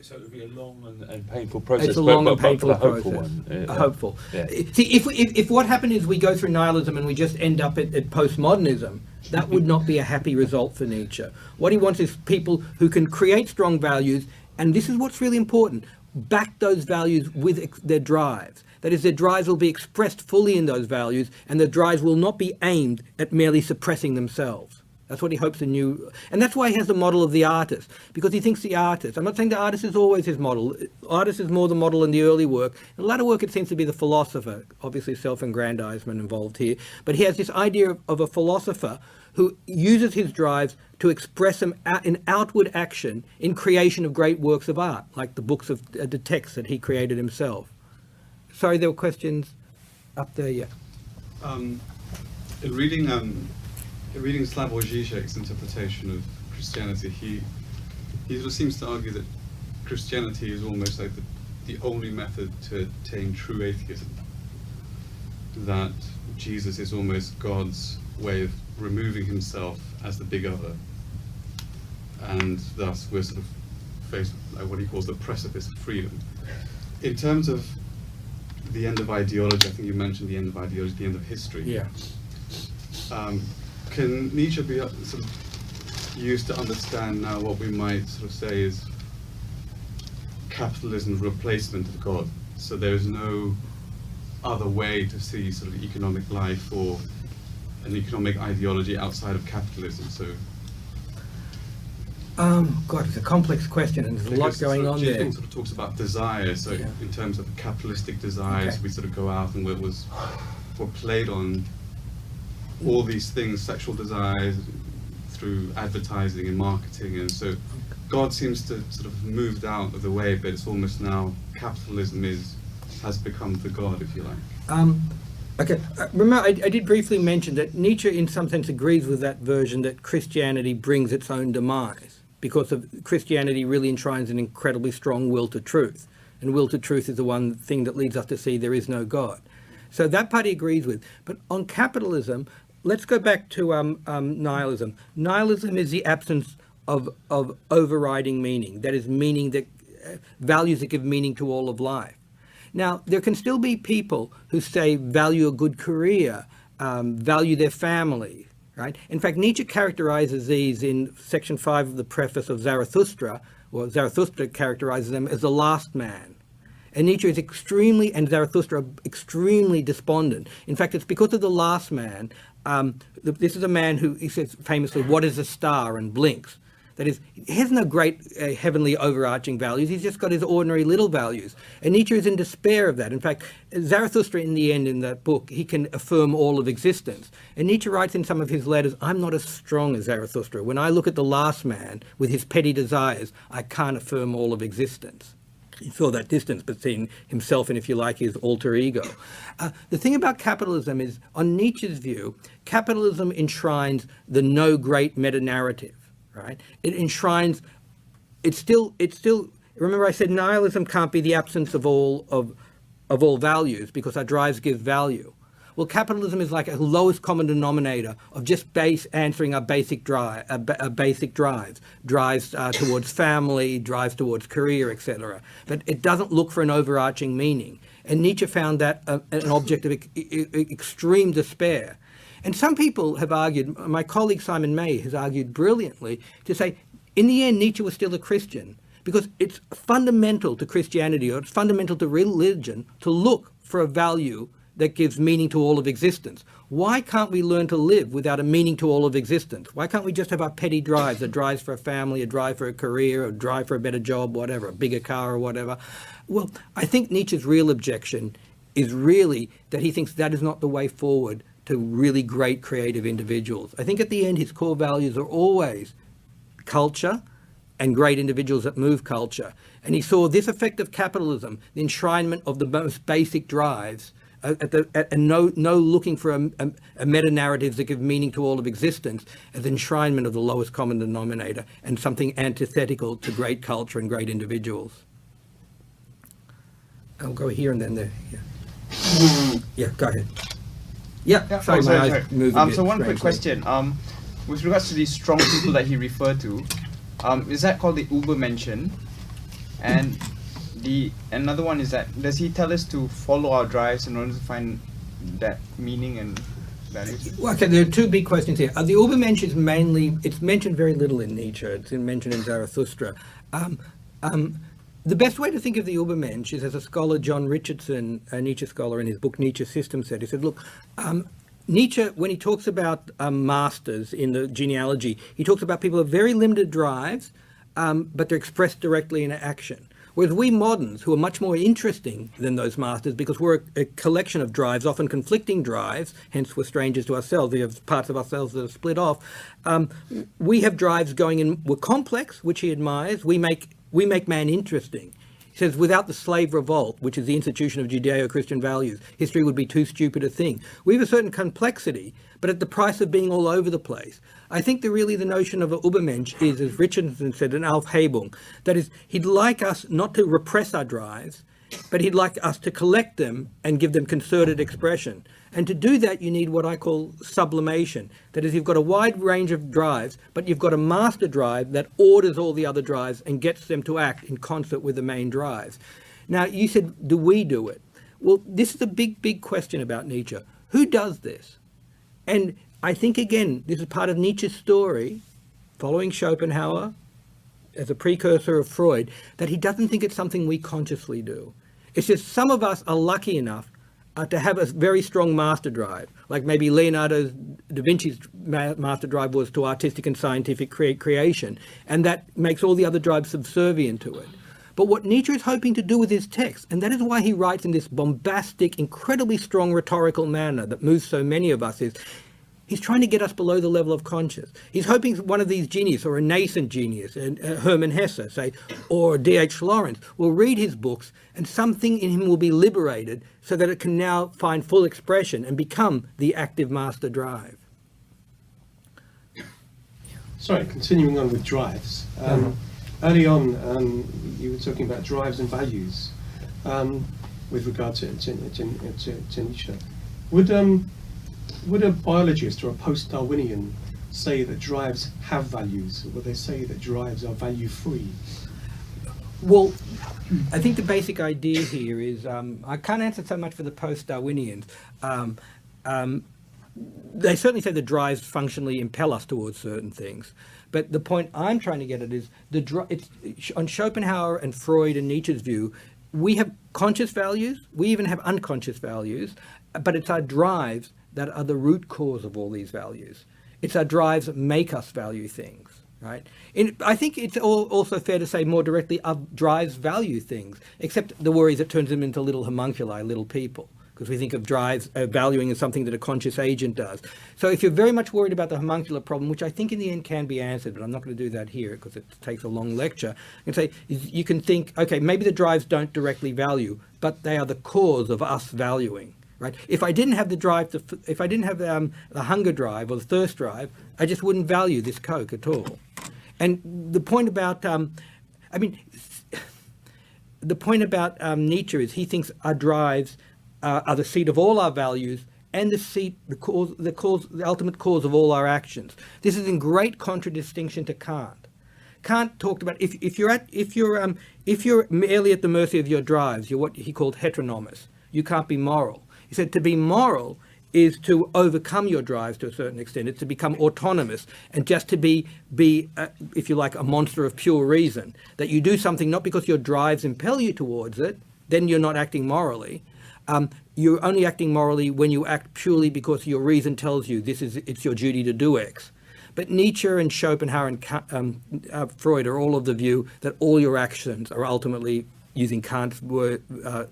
So it would be a long and painful process. It's a long and painful process. One. Hopeful. Yeah. See, if what happened is we go through nihilism and we just end up at postmodernism, that would not be a happy result for Nietzsche. What he wants is people who can create strong values, and this is what's really important, back those values with their drives. That is, their drives will be expressed fully in those values, and their drives will not be aimed at merely suppressing themselves. That's what he hopes a new, and that's why he has the model of the artist, because he thinks the artist, I'm not saying the artist is always his model, artist is more the model in the early work. In the latter work it seems to be the philosopher, obviously self-aggrandizement involved here, but he has this idea of a philosopher who uses his drives to express them in outward action in creation of great works of art, like the books of the texts that he created himself. Sorry, there were questions up there, yeah. In reading Slavoj Žižek's interpretation of Christianity, he sort of seems to argue that Christianity is almost like the only method to attain true atheism. that Jesus is almost God's way of removing himself as the big other, and thus we're sort of faced with what he calls the precipice of freedom. In terms of the end of ideology, I think you mentioned the end of ideology, the end of history. Yeah. Can Nietzsche be sort of used to understand now what we might sort of say is capitalism's replacement of God? So there is no other way to see sort of economic life or an economic ideology outside of capitalism. So, God, it's a complex question, and there's a lot going on there. Sort of talks about desire. So, Yeah. in terms of capitalistic desires, Okay. we sort of go out and we're played on all these things, sexual desires, through advertising and marketing, and so God seems to sort of moved out of the way, but it's almost now capitalism has become the God, if you like. Okay, remember I did briefly mention that Nietzsche in some sense agrees with that version that Christianity brings its own demise, because of Christianity really enshrines an incredibly strong will to truth, and will to truth is the one thing that leads us to see there is no God. So that part he agrees with. But on capitalism, let's go back to nihilism. Nihilism is the absence of overriding meaning, that is meaning that values that give meaning to all of life. Now, there can still be people who say value a good career, value their family, right? In fact, Nietzsche characterizes these in section 5 of the preface of Zarathustra, or Zarathustra characterizes them as the last man. And Nietzsche is and Zarathustra are extremely despondent. In fact, it's because of the last man. This is a man who, he says famously, what is a star, and blinks. That is, he has no great heavenly overarching values, he's just got his ordinary little values. And Nietzsche is in despair of that. In fact, Zarathustra in the end in that book, he can affirm all of existence. And Nietzsche writes in some of his letters, I'm not as strong as Zarathustra. When I look at the last man with his petty desires, I can't affirm all of existence. He saw that distance between himself and, if you like, his alter ego. The thing about capitalism is, on Nietzsche's view, capitalism enshrines the no great meta-narrative. Right? It enshrines, it's still, remember I said nihilism can't be the absence of all values, because our drives give value. Well, capitalism is like a lowest common denominator of just answering our basic drives, drives towards family, drives towards career, etc. But it doesn't look for an overarching meaning. And Nietzsche found that an object of extreme despair. And some people have argued, my colleague Simon May has argued brilliantly, to say, in the end, Nietzsche was still a Christian, because it's fundamental to Christianity, or it's fundamental to religion, to look for a value that gives meaning to all of existence. Why can't we learn to live without a meaning to all of existence? Why can't we just have our petty drives, a drive for a family, a drive for a career, a drive for a better job, whatever, a bigger car or whatever? Well, I think Nietzsche's real objection is really that he thinks that is not the way forward to really great creative individuals. I think at the end his core values are always culture and great individuals that move culture. And he saw this effect of capitalism, the enshrinement of the most basic drives, and no looking for a meta-narrative that give meaning to all of existence, as enshrinement of the lowest common denominator and something antithetical to great culture and great individuals. I'll go here and then there. Yeah, yeah, go ahead. Yeah, sorry, my eyes moved a bit so one quick strangely. question. With regards to these strong people that he referred to, is that called the Übermenschen? And another one is that, does he tell us to follow our drives in order to find that meaning and value? Well, okay, there are two big questions here. The Übermensch is mainly, it's mentioned very little in Nietzsche. It's mentioned in Zarathustra. The best way to think of the Übermensch is, as a scholar, John Richardson, a Nietzsche scholar, in his book Nietzsche System said, he said, look, Nietzsche, when he talks about masters in the genealogy, he talks about people with very limited drives, but they're expressed directly in action. Whereas we moderns, who are much more interesting than those masters, because we're a collection of drives, often conflicting drives, hence we're strangers to ourselves, we have parts of ourselves that are split off, we have drives going in, we're complex, which he admires, we make man interesting. He says, without the slave revolt, which is the institution of Judeo-Christian values, history would be too stupid a thing. We have a certain complexity, but at the price of being all over the place. I think the notion of an Übermensch is, as Richardson said, an Aufhebung. That is, he'd like us not to repress our drives. but he'd like us to collect them and give them concerted expression. And to do that, you need what I call sublimation. That is, you've got a wide range of drives, but you've got a master drive that orders all the other drives and gets them to act in concert with the main drives. Now, you said, do we do it? Well, this is a big, big question about Nietzsche. Who does this? And I think, again, this is part of Nietzsche's story, following Schopenhauer as a precursor of Freud, that he doesn't think it's something we consciously do. It's just some of us are lucky enough to have a very strong master drive, like maybe Leonardo da Vinci's master drive was to artistic and scientific creation, and that makes all the other drives subservient to it. But what Nietzsche is hoping to do with his text, and that is why he writes in this bombastic, incredibly strong rhetorical manner that moves so many of us, is he's trying to get us below the level of conscious. He's hoping one of these genius, or a nascent genius, Hermann Hesse, say, or D.H. Lawrence, will read his books and something in him will be liberated so that it can now find full expression and become the active master drive. Sorry, continuing on with drives. Early on, you were talking about drives and values with regard to Nietzsche. Would a biologist or a post-Darwinian say that drives have values? Or would they say that drives are value-free? Well, I think the basic idea here is, I can't answer so much for the post-Darwinians. They certainly say the drives functionally impel us towards certain things. But the point I'm trying to get at is, on Schopenhauer and Freud and Nietzsche's view, we have conscious values, we even have unconscious values, but it's our drives that are the root cause of all these values. It's our drives that make us value things, right? I think it's also fair to say more directly, our drives value things, except the worry is it turns them into little homunculi, little people, because we think of drives valuing as something that a conscious agent does. So if you're very much worried about the homuncular problem, which I think in the end can be answered, but I'm not going to do that here because it takes a long lecture, you can think, okay, maybe the drives don't directly value, but they are the cause of us valuing. Right? If I didn't have the drive, if I didn't have the hunger drive or the thirst drive, I just wouldn't value this Coke at all. And the point about, Nietzsche is he thinks our drives are the seat of all our values and the ultimate cause of all our actions. This is in great contradistinction to Kant. Kant talked about if you're merely at the mercy of your drives, you're what he called heteronomous. You can't be moral. He said to be moral is to overcome your drives to a certain extent. It's to become autonomous and just to be if you like, a monster of pure reason. That you do something not because your drives impel you towards it, then you're not acting morally. You're only acting morally when you act purely because your reason tells you it's your duty to do X. But Nietzsche and Schopenhauer and Freud are all of the view that all your actions are ultimately, using Kant's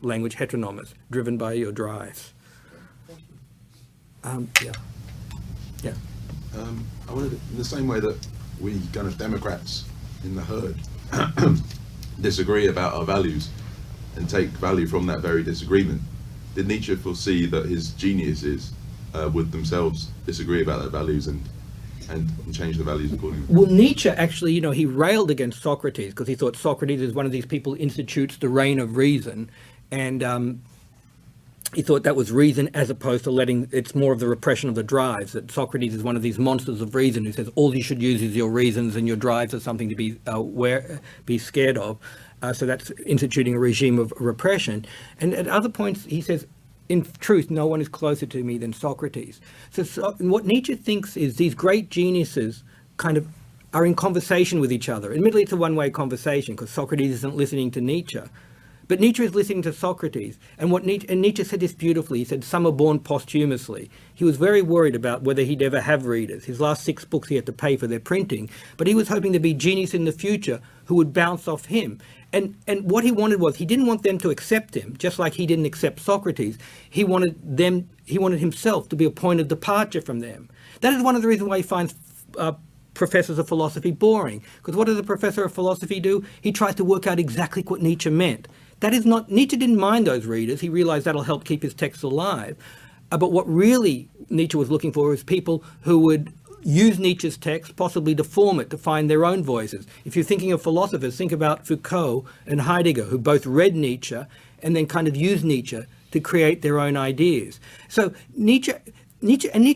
language, heteronomous, driven by your drives. Yeah. I wanted, in the same way that we kind of Democrats in the herd disagree about our values and take value from that very disagreement, did Nietzsche foresee that his geniuses would themselves disagree about their values and change the values accordingly? Well, Nietzsche actually, he railed against Socrates because he thought Socrates is one of these people who institutes the reign of reason, and he thought that was reason as opposed to it's more of the repression of the drives, that Socrates is one of these monsters of reason who says all you should use is your reasons and your drives are something to be scared of. So that's instituting a regime of repression. And at other points he says, in truth, no one is closer to me than Socrates. So what Nietzsche thinks is these great geniuses kind of are in conversation with each other. Admittedly, it's a one-way conversation because Socrates isn't listening to Nietzsche. But Nietzsche is listening to Socrates. And Nietzsche said this beautifully. He said, some are born posthumously. He was very worried about whether he'd ever have readers. His last 6 books he had to pay for their printing. But he was hoping to be genius in the future who would bounce off him. And what he wanted was, he didn't want them to accept him, just like he didn't accept Socrates. He wanted himself to be a point of departure from them. That is one of the reasons why he finds professors of philosophy boring. Because what does a professor of philosophy do? He tries to work out exactly what Nietzsche meant. That is not, Nietzsche didn't mind those readers. He realized that'll help keep his texts alive. But what really Nietzsche was looking for was people who would use Nietzsche's text, possibly deform it to find their own voices. If you're thinking of philosophers, think about Foucault and Heidegger, who both read Nietzsche and then kind of used Nietzsche to create their own ideas. So Nietzsche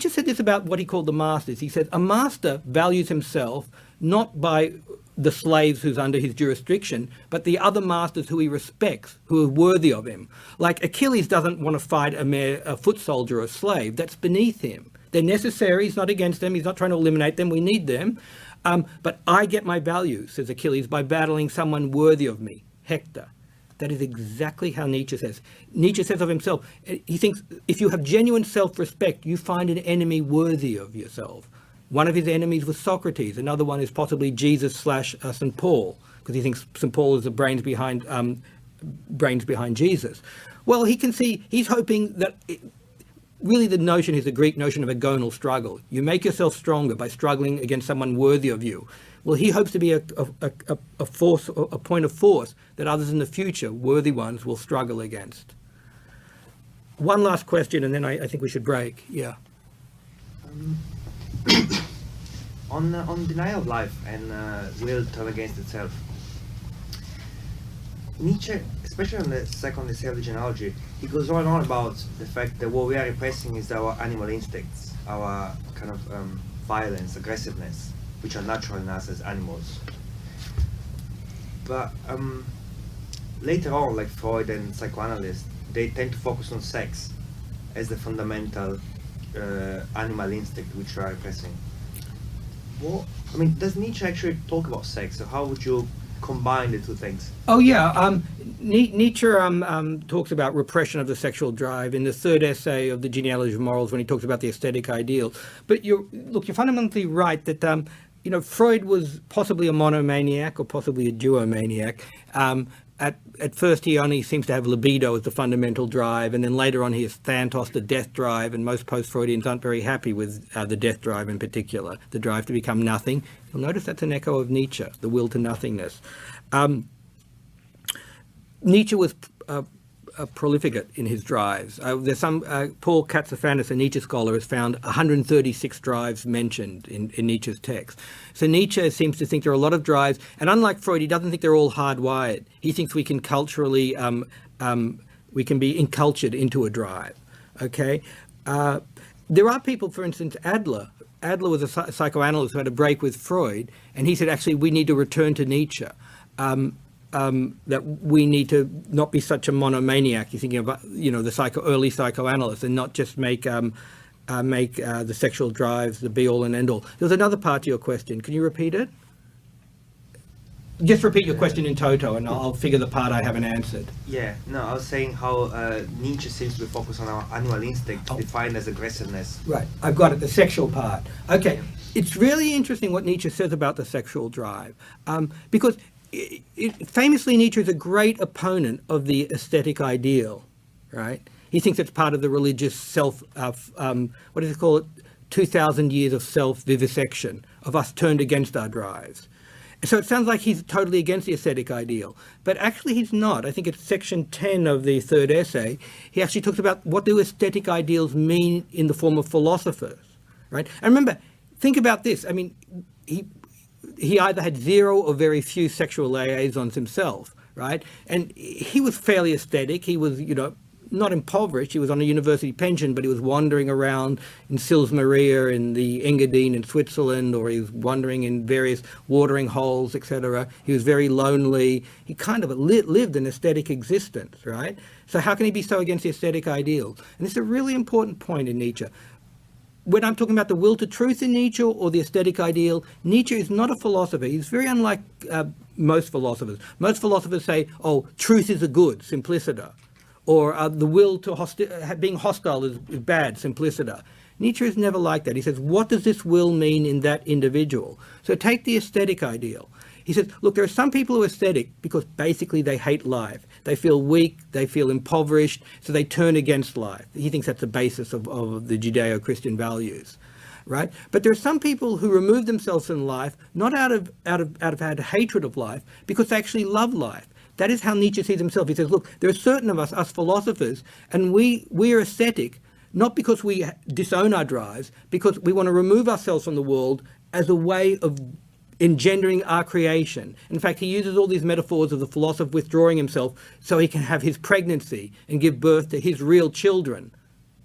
said this about what he called the masters. He said, a master values himself not by the slaves who's under his jurisdiction, but the other masters who he respects, who are worthy of him. Like Achilles doesn't want to fight a foot soldier or a slave. That's beneath him. They're necessary. He's not against them. He's not trying to eliminate them. We need them. But I get my value, says Achilles, by battling someone worthy of me, Hector. That is exactly how Nietzsche says. Nietzsche says of himself, he thinks if you have genuine self-respect, you find an enemy worthy of yourself. One of his enemies was Socrates. Another one is possibly Jesus / St. Paul, because he thinks St. Paul is the brains behind Jesus. Well, he can see, he's hoping that really the notion is the Greek notion of a gonal struggle. You make yourself stronger by struggling against someone worthy of you. Well, he hopes to be a force, a point of force that others in the future, worthy ones, will struggle against. One last question, and then I think we should break. Yeah. On denial of life and will turn against itself, Nietzsche, especially on the second essay genealogy, he goes on and on about the fact that what we are repressing is our animal instincts, our kind of violence, aggressiveness, which are natural in us as animals. But later on, like Freud and psychoanalysts, they tend to focus on sex as the fundamental animal instinct which we are repressing. I mean, does Nietzsche actually talk about sex, or how would you combine the two things? Oh yeah, Nietzsche talks about repression of the sexual drive in the third essay of the Genealogy of Morals when he talks about the aesthetic ideal. But you're fundamentally right that Freud was possibly a monomaniac or possibly a duomaniac. At first he only seems to have libido as the fundamental drive, and then later on he has Thantos, the death drive, and most post-Freudians aren't very happy with the death drive in particular, the drive to become nothing. You'll notice that's an echo of Nietzsche, the will to nothingness. Nietzsche was prolific in his drives. There's some, Paul Katsafanis, a Nietzsche scholar, has found 136 drives mentioned in Nietzsche's text. So Nietzsche seems to think there are a lot of drives, and unlike Freud, he doesn't think they're all hardwired. He thinks we can culturally, we can be encultured into a drive, okay? There are people, for instance, Adler was a psychoanalyst who had a break with Freud, and he said, actually, we need to return to Nietzsche. That we need to not be such a monomaniac. You're thinking about, the early psychoanalysts, and not just make the sexual drives the be all and end all. There's another part to your question. Can you repeat it? Just repeat your question in toto, and I'll figure the part I haven't answered. Yeah, no, I was saying how Nietzsche seems to be focused on our animal instinct, defined as aggressiveness. Right, I've got it, the sexual part. Okay, it's really interesting what Nietzsche says about the sexual drive, because famously, Nietzsche is a great opponent of the aesthetic ideal, right? He thinks it's part of the religious self, what does he call it? 2,000 years of self-vivisection, of us turned against our drives. So it sounds like he's totally against the aesthetic ideal, but actually he's not. I think it's section 10 of the third essay. He actually talks about what do aesthetic ideals mean in the form of philosophers, right? And remember, think about this. I mean, he either had zero or very few sexual liaisons himself, right? And he was fairly aesthetic. He was, not impoverished. He was on a university pension, but he was wandering around in Sils Maria in the Engadine in Switzerland, or he was wandering in various watering holes, etc. He was very lonely. He kind of lived an aesthetic existence, right? So how can he be so against the aesthetic ideal? And it's a really important point in Nietzsche. When I'm talking about the will to truth in Nietzsche or the aesthetic ideal, Nietzsche is not a philosopher. He's very unlike most philosophers. Most philosophers say, oh, truth is a good, simpliciter. Or the will to being hostile is bad, simpliciter. Nietzsche is never like that. He says, what does this will mean in that individual? So take the aesthetic ideal. He says, look, there are some people who are aesthetic because basically they hate life. They feel weak, they feel impoverished, so they turn against life. He thinks that's the basis of the Judeo-Christian values, right? But there are some people who remove themselves from life, not out of hatred of life, because they actually love life. That is how Nietzsche sees himself. He says, look, there are certain of us philosophers, and we are aesthetic, not because we disown our drives, because we want to remove ourselves from the world as a way of engendering our creation. In fact, he uses all these metaphors of the philosopher withdrawing himself so he can have his pregnancy and give birth to his real children.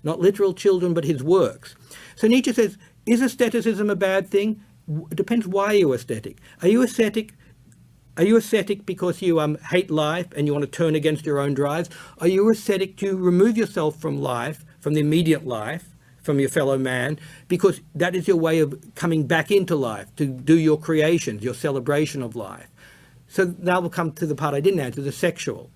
Not literal children, but his works. So Nietzsche says, is aestheticism a bad thing? It depends why you're aesthetic. Are you aesthetic because you hate life and you want to turn against your own drives? Are you aesthetic to remove yourself from life, from the immediate life, from your fellow man, because that is your way of coming back into life, to do your creations, your celebration of life? So now we'll come to the part I didn't answer, the sexual.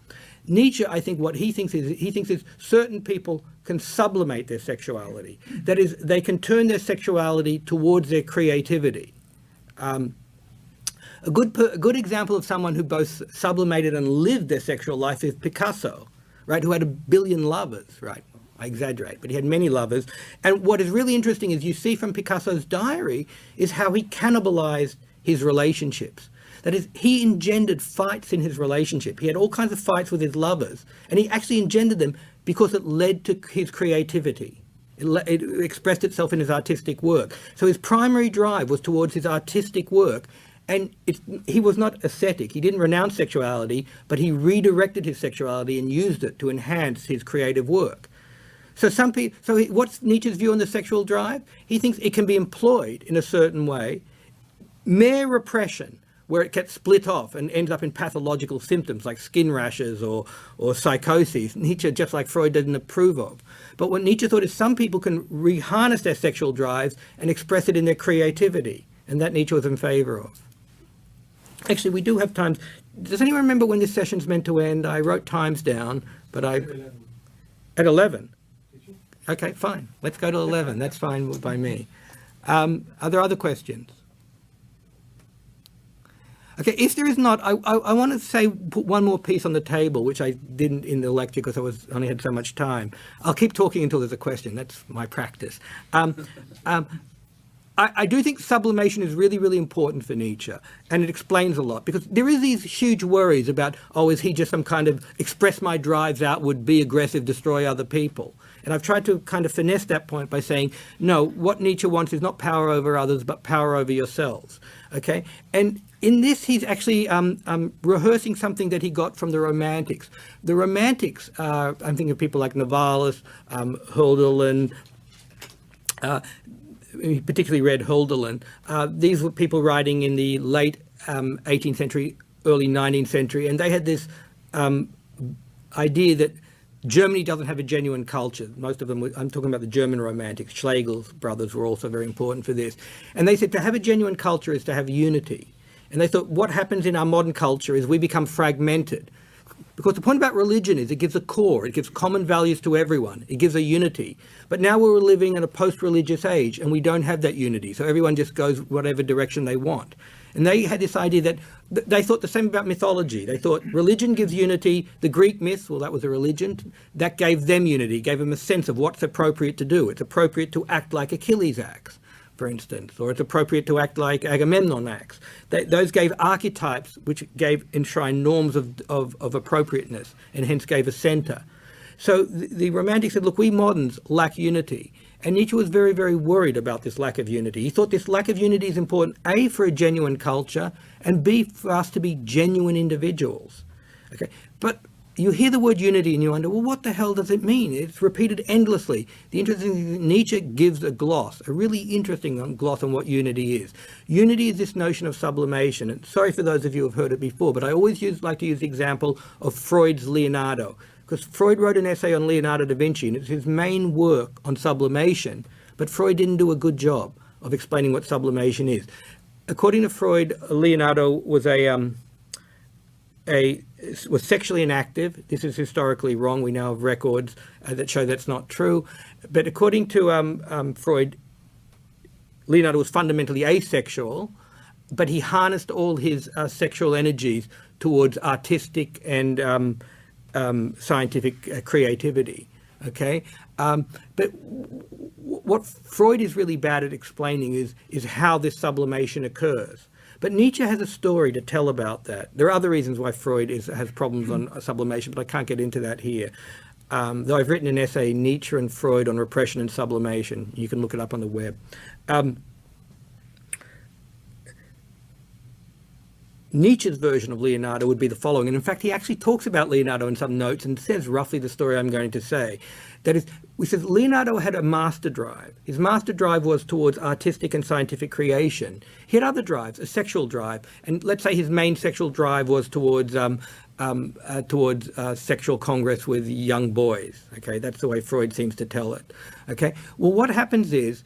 Nietzsche, I think what he thinks is certain people can sublimate their sexuality. That is, they can turn their sexuality towards their creativity. A good example of someone who both sublimated and lived their sexual life is Picasso, right? Who had 1 billion lovers, right? I exaggerate, but he had many lovers. And what is really interesting is you see from Picasso's diary is how he cannibalized his relationships. That is, he engendered fights in his relationship. He had all kinds of fights with his lovers, and he actually engendered them because it led to his creativity. It expressed itself in his artistic work. So his primary drive was towards his artistic work. And he was not ascetic. He didn't renounce sexuality, but he redirected his sexuality and used it to enhance his creative work. So what's Nietzsche's view on the sexual drive? He thinks it can be employed in a certain way. Mere repression, where it gets split off and ends up in pathological symptoms like skin rashes or psychoses, Nietzsche, just like Freud, didn't approve of. But what Nietzsche thought is some people can harness their sexual drives and express it in their creativity, and that Nietzsche was in favor of. Actually, we do have times. Does anyone remember when this session's meant to end? I wrote times down, but at 11. Okay, fine. Let's go to 11. That's fine by me. Are there other questions? Okay, if there is not, I want to put one more piece on the table, which I didn't in the lecture because I only had so much time. I'll keep talking until there's a question. That's my practice. I do think sublimation is really, really important for Nietzsche, and it explains a lot, because there is these huge worries about, oh, is he just some kind of express my drives outward, be aggressive, destroy other people? And I've tried to kind of finesse that point by saying, no, what Nietzsche wants is not power over others, but power over yourselves, okay? And in this, he's actually rehearsing something that he got from the Romantics. The Romantics, I'm thinking of people like Novalis, Hölderlin, he particularly read Hölderlin. These were people writing in the late 18th century, early 19th century, and they had this idea that Germany doesn't have a genuine culture. Most of them, I'm talking about the German Romantics. Schlegel's brothers were also very important for this. And they said to have a genuine culture is to have unity. And they thought what happens in our modern culture is we become fragmented. Because the point about religion is it gives a core, it gives common values to everyone, it gives a unity. But now we're living in a post-religious age and we don't have that unity, so everyone just goes whatever direction they want. And they had this idea that they thought the same about mythology. They thought religion gives unity, the Greek myths, well, that was a religion, that gave them unity, gave them a sense of what's appropriate to do. It's appropriate to act like Achilles acts, for instance, or it's appropriate to act like Agamemnon acts. Those gave archetypes which gave enshrined norms of appropriateness and hence gave a centre. So the Romantics said, look, we moderns lack unity. And Nietzsche was very, very worried about this lack of unity. He thought this lack of unity is important, A, for a genuine culture, and B, for us to be genuine individuals. Okay, but you hear the word unity and you wonder, well, what the hell does it mean? It's repeated endlessly. The interesting thing is Nietzsche gives a gloss, a really interesting gloss on what unity is. Unity is this notion of sublimation. And sorry for those of you who have heard it before, but I always like to use the example of Freud's Leonardo. Because Freud wrote an essay on Leonardo da Vinci, and it's his main work on sublimation, but Freud didn't do a good job of explaining what sublimation is. According to Freud, Leonardo was was sexually inactive. This is historically wrong. We now have records that show that's not true. But according to Freud, Leonardo was fundamentally asexual, but he harnessed all his sexual energies towards artistic and scientific creativity. Okay, but what Freud is really bad at explaining is how this sublimation occurs. But Nietzsche has a story to tell about that. There are other reasons why Freud has problems on sublimation, but I can't get into that here. though I've written an essay, Nietzsche and Freud on Repression and Sublimation. You can look it up on the web. Nietzsche's version of Leonardo would be the following, and in fact he actually talks about Leonardo in some notes and says roughly the story I'm going to say. That is, he says Leonardo had a master drive. His master drive was towards artistic and scientific creation. He had other drives, a sexual drive, and let's say his main sexual drive was towards sexual congress with young boys. Okay, that's the way Freud seems to tell it. Okay, well, what happens is,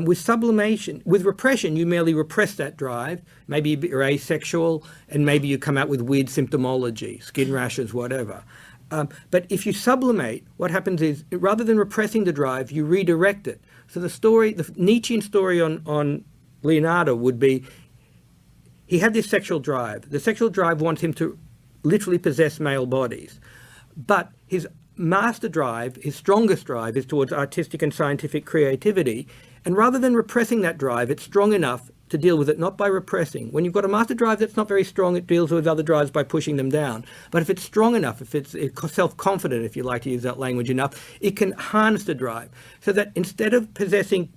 with sublimation, with repression, you merely repress that drive. Maybe you're asexual, and maybe you come out with weird symptomology, skin rashes, whatever. But if you sublimate, what happens is, rather than repressing the drive, you redirect it. So the story, the Nietzschean story on Leonardo would be, he had this sexual drive. The sexual drive wants him to literally possess male bodies. But his master drive, his strongest drive, is towards artistic and scientific creativity. And rather than repressing that drive, it's strong enough to deal with it, not by repressing. When you've got a master drive that's not very strong, it deals with other drives by pushing them down. But if it's strong enough, if it's self-confident, if you like to use that language enough, it can harness the drive. So that instead of possessing,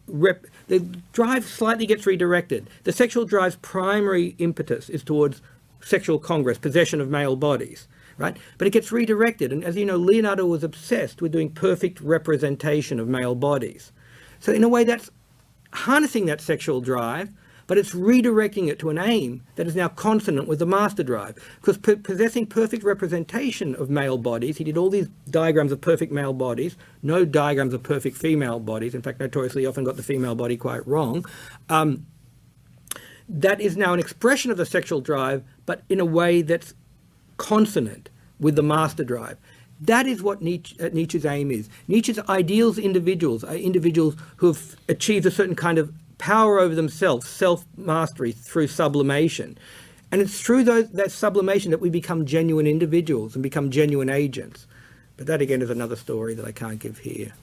the drive slightly gets redirected. The sexual drive's primary impetus is towards sexual congress, possession of male bodies. Right? But it gets redirected. And as you know, Leonardo was obsessed with doing perfect representation of male bodies. So in a way, that's harnessing that sexual drive, but it's redirecting it to an aim that is now consonant with the master drive. Because possessing perfect representation of male bodies, he did all these diagrams of perfect male bodies, no diagrams of perfect female bodies. In fact, notoriously often got the female body quite wrong. That is now an expression of the sexual drive, but in a way that's consonant with the master drive. That is what Nietzsche's aim is. Nietzsche's ideals individuals are individuals who have achieved a certain kind of power over themselves, self-mastery through sublimation. And it's through that sublimation that we become genuine individuals and become genuine agents. But that again is another story that I can't give here.